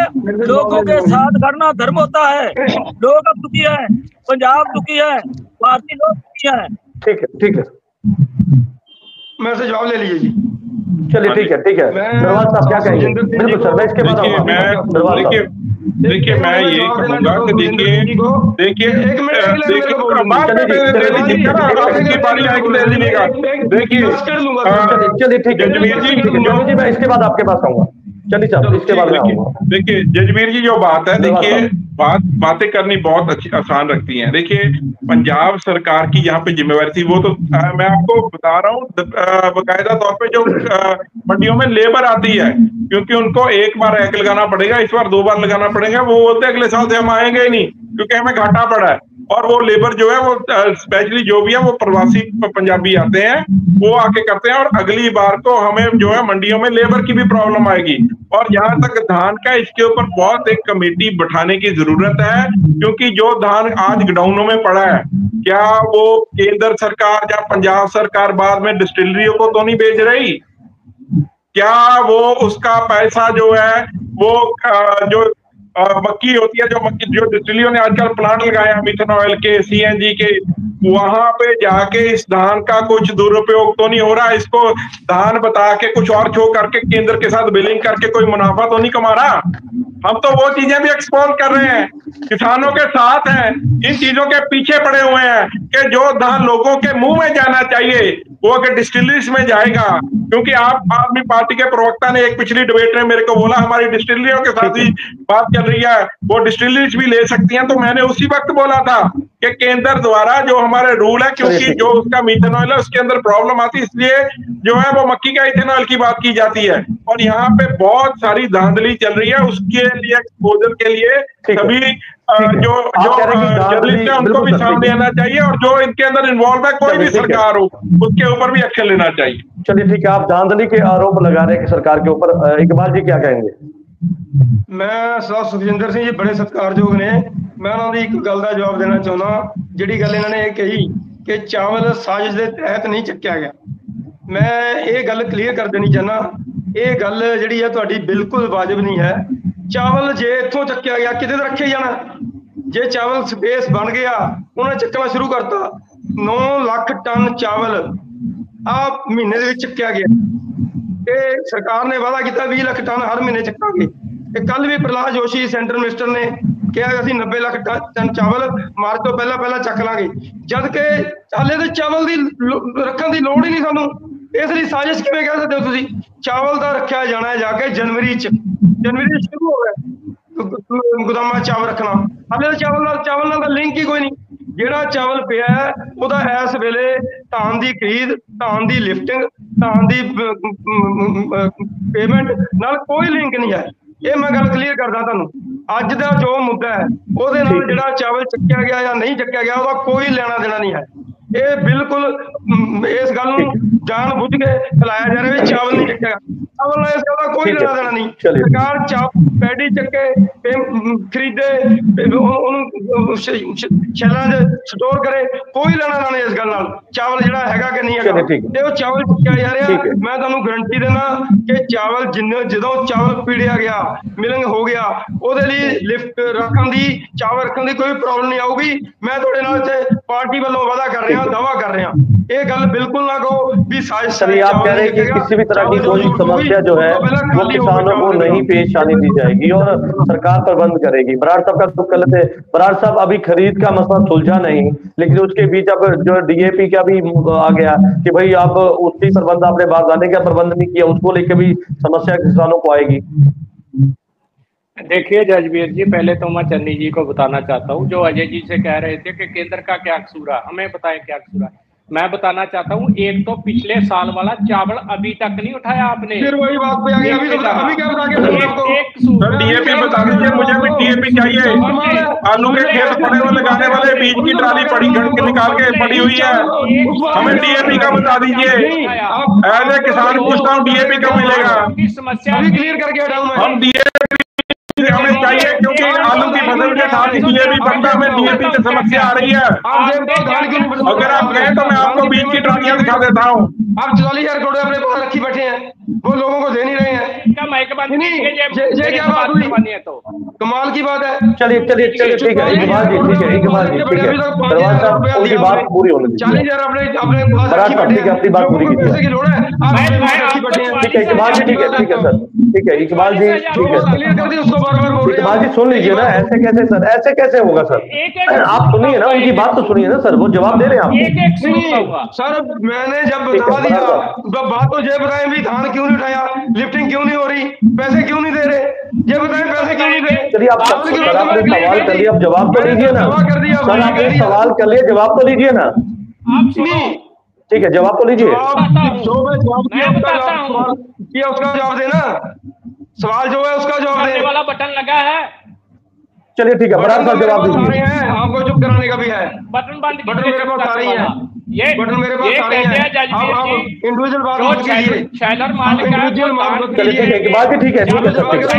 लोगों के साथ खड़ना धर्म होता है। लोग अब दुखी है, पंजाब दुखी है, भारतीय लोग दुखी है। ठीक है ठीक है, मेरे से जवाब ले लीजिए जी। चलिए ठीक है ठीक है, दरबार साहब क्या कहेंगे? बिल्कुल सर, मैं इसके बाद देखिए मैं यही कहूंगा कि देखिए चलिए ठीक है जजवीर जी, मैं इसके बाद आपके पास आऊंगा। चलिए साहब इसके बाद में आऊंगा। देखिए जजवीर जी जो बात है, देखिए बातें करनी बहुत अच्छी आसान रखती हैं। देखिए पंजाब सरकार की यहाँ पे जिम्मेवारी थी, वो तो मैं आपको बता रहा हूँ बकायदा तौर पे जो मंडियों में लेबर आती है, क्योंकि उनको एक बार एक लगाना पड़ेगा, इस बार 2 बार लगाना पड़ेगा। वो बोलते हैं अगले साल से हम आएंगे ही नहीं क्योंकि हमें घाटा पड़ा है। और वो लेबर जो है वो स्पेशली जो भी है वो प्रवासी पंजाबी आते हैं, वो आके करते हैं। और अगली बार को हमें जो है मंडियों में लेबर की भी प्रॉब्लम आएगी। और जहां तक धान का, इसके ऊपर बहुत एक कमेटी बैठाने की जरूरत है, क्योंकि जो धान आज गोडाउनों में पड़ा है, क्या वो केंद्र सरकार या पंजाब सरकार बाद में डिस्टिलरियों को तो नहीं बेच रही? क्या वो उसका पैसा जो है वो जो मक्की होती है, जो डिस्टिलरियों ने आजकल प्लांट लगाए हैं मिथेन ऑयल के, CNG के, वहां पे जाके इस धान का कुछ दुरुपयोग तो नहीं हो रहा? इसको धान बता के कुछ और छो करके केंद्र के साथ बिलिंग करके कोई मुनाफा तो नहीं कमा रहा? हम तो वो चीजें भी एक्सपोज कर रहे हैं, किसानों के साथ हैं, इन चीजों के पीछे पड़े हुए हैं कि जो धान लोगों के मुंह में जाना चाहिए वो अगर डिस्टिलरीज में जाएगा। क्योंकि आप आदमी पार्टी के प्रवक्ता ने एक पिछली डिबेट में मेरे को बोला हमारी डिस्टिलरियों के साथ ही बात चल रही है, वो डिस्टिलरीज भी ले सकती हैं। तो मैंने उसी वक्त बोला था कि केंद्र द्वारा जो हमारे रूल है, क्योंकि जो उसका मीथेन ऑयल है उसके अंदर प्रॉब्लम आती है, इसलिए जो है वो मक्की का इथेनॉल की बात की जाती है। और यहाँ पे बहुत सारी धांधली चल रही है, उसके लिए एक्सपोजर के लिए सभी जो जर्नलिस्ट है उनको भी सामने आना चाहिए, और जो इनके अंदर इन्वॉल्व है कोई भी सरकार हो उसके ऊपर भी एक्शन लेना चाहिए। चलिए ठीक है, आप धांधली के आरोप लगा रहे हैं सरकार के ऊपर, इकबाल जी क्या कहेंगे? मैं साहब सुखजिंदर सिंह जी बड़े सत्कारयोग ने, मैं उन्होंने ਦੀ ਇੱਕ ਗੱਲ ਦਾ ਜਵਾਬ ਦੇਣਾ ਚਾਹੁੰਦਾ। ਜਿਹੜੀ ਗੱਲ ਇਹਨਾਂ ਨੇ ਇਹ ਕਹੀ ਕਿ ਚਾਵਲ ਸਾਜ਼ਿਸ਼ ਦੇ ਤਹਿਤ ਨਹੀਂ ਚੱਕਿਆ ਗਿਆ, ਮੈਂ ਇਹ ਗੱਲ ਕਲੀਅਰ ਕਰ ਦੇਣੀ ਚਾਹੁੰਦਾ। ਇਹ ਗੱਲ ਜਿਹੜੀ ਹੈ ਤੁਹਾਡੀ ਬਿਲਕੁਲ ਵਾਜਬ ਨਹੀਂ ਹੈ। ਚਾਵਲ ਜੇ ਇੱਥੋਂ ਚੱਕਿਆ ਗਿਆ ਕਿਤੇ ਤਾਂ ਰੱਖਿਆ ਜਾਣਾ। ਜੇ ਚਾਵਲ ਸਪੇਸ ਬਣ ਗਿਆ ਉਹਨਾਂ ਚੱਕਣਾ ਸ਼ੁਰੂ ਕਰਤਾ। 9 ਲੱਖ ਟਨ ਚਾਵਲ ਆ ਮਹੀਨੇ ਦੇ ਵਿੱਚ ਚੱਕਿਆ ਗਿਆ ਤੇ ਸਰਕਾਰ ਨੇ ਵਾਅਦਾ ਕੀਤਾ 20 ਲੱਖ ਟਨ ਹਰ ਮਹੀਨੇ ਚੱਕਾਂਗੇ। ਤੇ ਕੱਲ ਵੀ ਪ੍ਰਹਲਾਦ ਜੋਸ਼ੀ ਸੈਂਟਰ ਮਿਨਿਸਟਰ ਨੇ ਕਿਹਾ ਅਸੀਂ 90 ਲੱਖ ਟਨ ਚਾਵਲ ਮਾਰਚ ਤੋਂ ਪਹਿਲਾਂ ਚੱਕ ਲਾਂਗੇ, ਜਦ ਕਿ ਹਾਲੇ ਤੇ ਚਾਵਲ ਦੀ ਰੱਖਣ ਦੀ ਲੋੜ ਹੀ ਨਹੀਂ ਸਾਨੂੰ। ਇਸ ਲਈ ਸਾਜ਼ਿਸ਼ ਕਿਵੇਂ ਕਹਿ ਸਕਦੇ ਹੋ ਤੁਸੀਂ? ਚਾਵਲ ਦਾ ਰੱਖਿਆ ਜਾਣਾ ਹੈ ਜਾ ਕੇ ਜਨਵਰੀ ਚ ਸ਼ੁਰੂ ਹੋ ਗਿਆ ਗੋਦਾਮਾਂ ਚਾਵਲ ਰੱਖਣਾ। ਹਾਲੇ ਤਾਂ ਚਾਵਲ ਨਾਲ ਤਾਂ ਲਿੰਕ ਹੀ ਕੋਈ ਨਹੀਂ। ਜਿਹੜਾ ਚਾਵਲ ਪਿਆ ਹੈ ਉਹਦਾ ਇਸ ਵੇਲੇ ਧਾਨ ਦੀ ਖਰੀਦ, ਧਾਨ ਦੀ ਲਿਫਟਿੰਗ, ਧਾਨ ਦੀ ਪੇਮੈਂਟ ਨਾਲ ਕੋਈ ਲਿੰਕ ਨਹੀਂ ਹੈ। ਇਹ ਮੈਂ ਗੱਲ ਕਲੀਅਰ ਕਰਦਾ ਤੁਹਾਨੂੰ। ਅੱਜ ਦਾ ਜੋ ਮੁੱਦਾ ਹੈ ਉਹਦੇ ਨਾਲ ਜਿਹੜਾ ਚਾਵਲ ਚੱਕਿਆ ਗਿਆ ਜਾਂ ਨਹੀਂ ਚੱਕਿਆ ਗਿਆ ਉਹਦਾ ਕੋਈ ਲੈਣਾ ਦੇਣਾ ਨਹੀਂ ਹੈ। ये बिल्कुल इस गल जान बुझ के फैलाया जा रहा है चावल नहीं चकेगा। चावल इस गल का कोई लेना देना नहीं। सरकार चावल पैडी चके खरीदे शहर स्टोर करे, कोई लेना देना नहीं इस गल नाल चावल जिहड़ा हैगा कि नहीं हैगा। ते वो चावल चुक्या जा रहा, मैं तुहानू गारंटी देना कि चावल जदों चावल पीड़िया गया मिलिंग हो गया ਉਹਦੇ ਲਈ ਲਿਫਟ ਰੱਖਣ ਦੀ ਚਾਵਲ ਰੱਖਣ ਦੀ ਕੋਈ ਪ੍ਰੋਬਲਮ नहीं आऊगी। मैं ਤੁਹਾਡੇ ਨਾਲ ਇੱਥੇ पार्टी वालों वादा कर रहे हैं, दावा कर रहे हैं, ये गल बिल्कुल ना कहो भी साजिश। आप कह रहे हैं कि किसी भी तरह की कोई समस्या जो है वो किसानों को नहीं पेश आने दी जाएगी और सरकार प्रबंध करेगी। बराड़ साहब का दुख गलत है। बराड़ साहब अभी खरीद का मसला सुलझा नहीं, लेकिन उसके बीच अब जो DAP का भी आ गया कि भाई अब उसकी प्रबंध आपने बारदाने का प्रबंध नहीं किया, उसको लेकर भी समस्या किसानों को आएगी। देखिए जजबीर जी, पहले तो मैं चन्नी जी को बताना चाहता हूँ जो अजय जी से कह रहे थे कि केंद्र का क्या कसूर है, हमें बताएं क्या कसूर है। मैं बताना चाहता हूँ, एक तो पिछले साल वाला चावल अभी तक नहीं उठाया आपने। फिर वही बात पे आ गई, अभी क्या बता के एक कसूर DAP बता दीजिए, मुझे भी DAP चाहिए। आलू के खेत पड़े हुए लगाने वाले बीज की ट्राली पड़ी के निकाल के पड़ी हुई है, हमें DAP का बता दीजिए। एज ए किसान पूछता हूँ DAP कब मिलेगा? समस्या क्लियर करके हटाऊं मैं। हम DAP हमें चाहिए क्योंकि आलू की फसल के साथ ही DAP बनता है, हमें DAP की समस्या आ रही है। अगर आप कहें तो मैं आपको बीज की ट्रालियां दिखा देता हूँ। आप 44,000 करोड़ अपने पास रखी बैठे हैं, वो लोगों को दे नहीं रहे हैं। ये क्या बात हुई? कमाल की बात है। चलिए ठीक है इकबाल जी, ठीक है इकबाल जी, ठीक है दरबार साहब उनकी बात पूरी होने दीजिए। 40,000 अपने पास रखी बैठे हैं, अपनी बात पूरी कीजिए। पैसे की लोड़ है, आप रखी बैठे हैं। ठीक है इकबाल जी, ठीक है सर, ठीक है इकबाल जी, ठीक है क्लियर कर दी उसको। इकबाल जी सुन लीजिए ना, ऐसे कैसे सर, ऐसे कैसे होगा सर? आप सुनिए ना, उनकी बात तो सुनिए ना सर, वो जवाब दे रहे हैं आपको। सर मैंने जब बता दिया, बात तो ये बताएं भी धान क्यों नहीं उठाया, लिफ्टिंग क्यों नहीं हो रही, पैसे क्यों नहीं दे रहे, ये बताएं पैसे क्यों नहीं दे रहे। चलिए आप आपने सवाल कर लिया, अब जवाब तो लीजिए ना सर, आपने सवाल कर लिया, जवाब तो लीजिए ना। ठीक है जवाब तो लीजिए। जो मैं जवाब किया उसका जवाब देना, सवाल जो है उसका जवाब देने वाला बटन लगा है। चलिए ठीक है बराड़ साहब जवाब दीजिए। आपको चुप कराने का भी है, बटन बंद बटन मेरे पास आ रही है, ये बटन मेरे पास आ रही है। आप इंडिविजुअल बात मत कीजिए, शैलर मालिक इंडिविजुअल बात मत कीजिए। ठीक है इकबाल जी, ठीक है सर,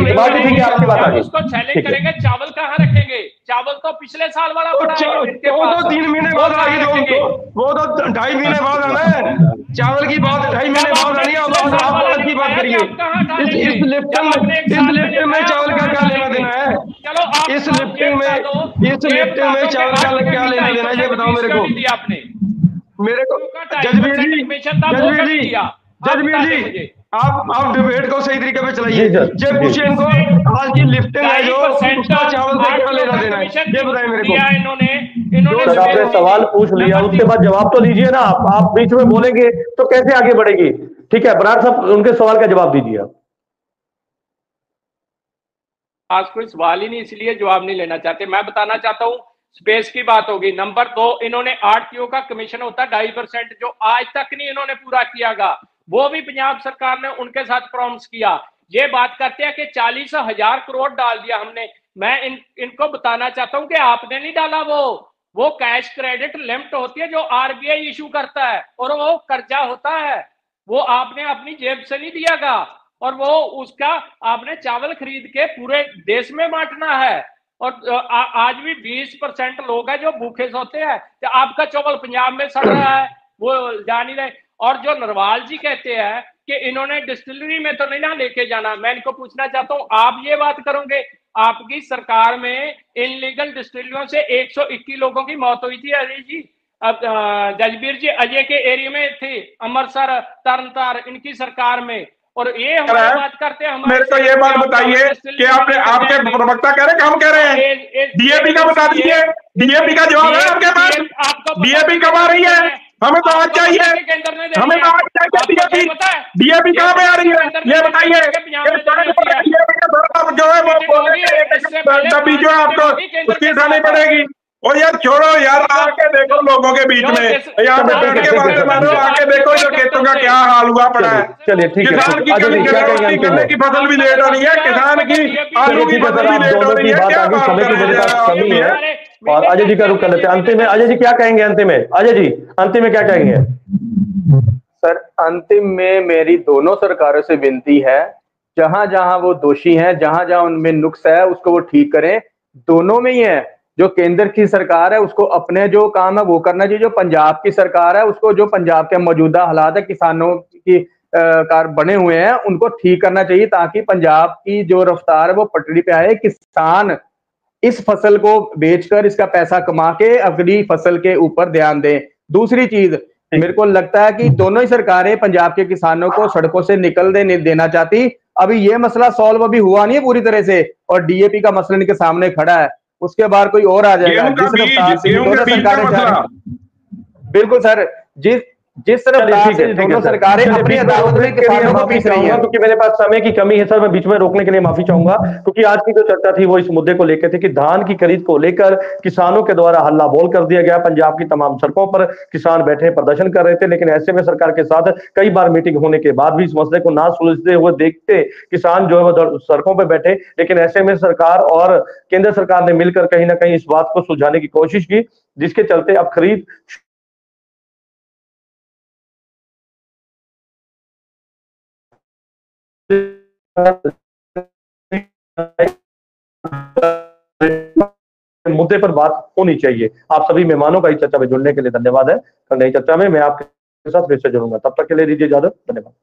इकबाल जी ठीक है, आपकी बात आ गई। उसको चैलेंज करेंगे, चावल कहाँ रखेंगे? चावल तो पिछले साल वाला पड़ा है, वो तो 3 महीने बाद आएगी, वो तो 2.5 महीने बाद आना है। चावल की बात 2.5 महीने बाद आनी है। आप बात की बात करिए। इस लिफ्टिंग में चावल का क्या लेना देना है? इस लिफ्टिंग में चावल का क्या लेना देना है, ये बताओ मेरे को। जजबीर जी आप डिबेट को सही तरीके पे चलाइए। ये पूछिए इनको, आज की लिफ्टिंग है जो उसका चावल से क्या लेना देना है, ये बताएं मेरे को। सर आपने सवाल पूछ लिया, उसके बाद जवाब तो लीजिए ना। आप बीच में बोलेंगे तो कैसे आगे बढ़ेगी? ठीक है बराड़ साहब उनके सवाल का जवाब दीजिए। आज कोई सवाल ही नहीं, इसलिए जवाब नहीं लेना चाहते। मैं बताना चाहता हूँ, स्पेस की बात होगी। नंबर 2, इन्होंने आरटीओ का कमीशन होता है 2.5% जो आज तक नहीं इन्होंने पूरा कियागा, वो भी पंजाब सरकार ने उनके साथ प्रॉमिस किया। ये बात करते हैं कि 40,000 करोड़ डाल दिया हमने। मैं इनको बताना चाहता हूं कि आपने नहीं डाला, वो कैश क्रेडिट लिमिट होती है जो आरबीआई इशू करता है और वो कर्जा होता है, वो आपने अपनी जेब से नहीं दियागा और वो उसका आपने चावल खरीद के पूरे देश में बांटना है। और आज भी 20% लोग हैं जो भूखे सोते हैं। तो आपका चावल पंजाब में सड़ रहा है, वो जा नहीं रहे। और जो नरवाल जी कहते हैं कि इन्होंने डिस्टिलरी में तो नहीं ना लेके जाना, मैं इनको पूछना चाहता हूँ, आप ये बात करोगे? आपकी सरकार में इनलीगल डिस्टिलरियों से 121 लोगों की मौत हुई थी अजय जी। अब जजबीर जी अजय के एरिया में थे, अमृतसर, तरनतार, इनकी सरकार में। और ये हम बात करते हैं, मेरे को ये बात बताइए कि आपके प्रवक्ता कह रहे हैं, हम कह रहे हैं DAP का बता दीजिए। DAP का जवाब है आपके पास? DAP कब आ रही है? हमें तो आज चाहिए, हमें तो आज चाहिए। DAP कहाँ पे आ रही है ये बताइए। जो है वो तभी जो है आपको उसकी उठानी पड़ेगी। और यार छोड़ो यार, आके देखो लोगों के बीच में, यहाँ पे बैठ के बातें मारो, आके देखो जो खेतों का क्या हाल हुआ पड़ा है। चलिए ठीक है, किसान की गन्ने की फसल भी लेट हो रही है, किसान की आलू की फसल भी लेट हो रही है। क्या बात कर रहे हैं? और अजय जी का रुख कर लेते हैं। अंतिम में अजय जी क्या कहेंगे? अंतिम में अजय जी अंतिम में क्या कहेंगे? सर अंतिम में मेरी दोनों सरकारों से विनती है, जहां जहां वो दोषी हैं, जहां जहां उनमें नुक्स है, उसको वो ठीक करें। दोनों में ही है। जो केंद्र की सरकार है उसको अपने जो काम है वो करना चाहिए, जो पंजाब की सरकार है उसको जो पंजाब के मौजूदा हालात है, किसानों की कार बने हुए हैं, उनको ठीक करना चाहिए, ताकि पंजाब की जो रफ्तार है वो पटरी पे आए। किसान इस फसल को बेचकर इसका पैसा कमा के अगली फसल के ऊपर ध्यान दें। दूसरी चीज, मेरे को लगता है कि दोनों ही सरकारें पंजाब के किसानों को सड़कों से निकल देना चाहती। अभी ये मसला सॉल्व अभी हुआ नहीं है पूरी तरह से, और डीएपी का मसला इनके सामने खड़ा है, उसके बाद कोई और आ जाएगा। जिस रफ्तार से दोनों सरकारें, बिल्कुल सर, जिस रफ्तार से दोनों सरकारें अपनी अदालत में किसानों को पीस रही हैं। क्योंकि मेरे पास समय की कमी है सर, मैं बीच में रोकने के लिए माफी चाहूंगा, क्योंकि आज की जो चर्चा थी वो इस मुद्दे को लेकर थी कि धान की खरीद को लेकर किसानों के द्वारा हल्ला बोल कर दिया गया। पंजाब की तमाम सड़कों पर किसान बैठे प्रदर्शन कर रहे थे, लेकिन ऐसे में सरकार के साथ कई बार मीटिंग होने के बाद भी इस मसले को ना सुलझते हुए देखते किसान जो है वो सड़कों पर बैठे। लेकिन ऐसे में सरकार और केंद्र सरकार ने मिलकर कहीं ना कहीं इस बात को सुलझाने की कोशिश की, जिसके चलते अब खरीद मुद्दे पर बात होनी चाहिए। आप सभी मेहमानों का इस चर्चा में जुड़ने के लिए धन्यवाद है। कल नई चर्चा में मैं आपके साथ फिर से जुड़ूंगा, तब तक के लिए दीजिए इजाजत। धन्यवाद।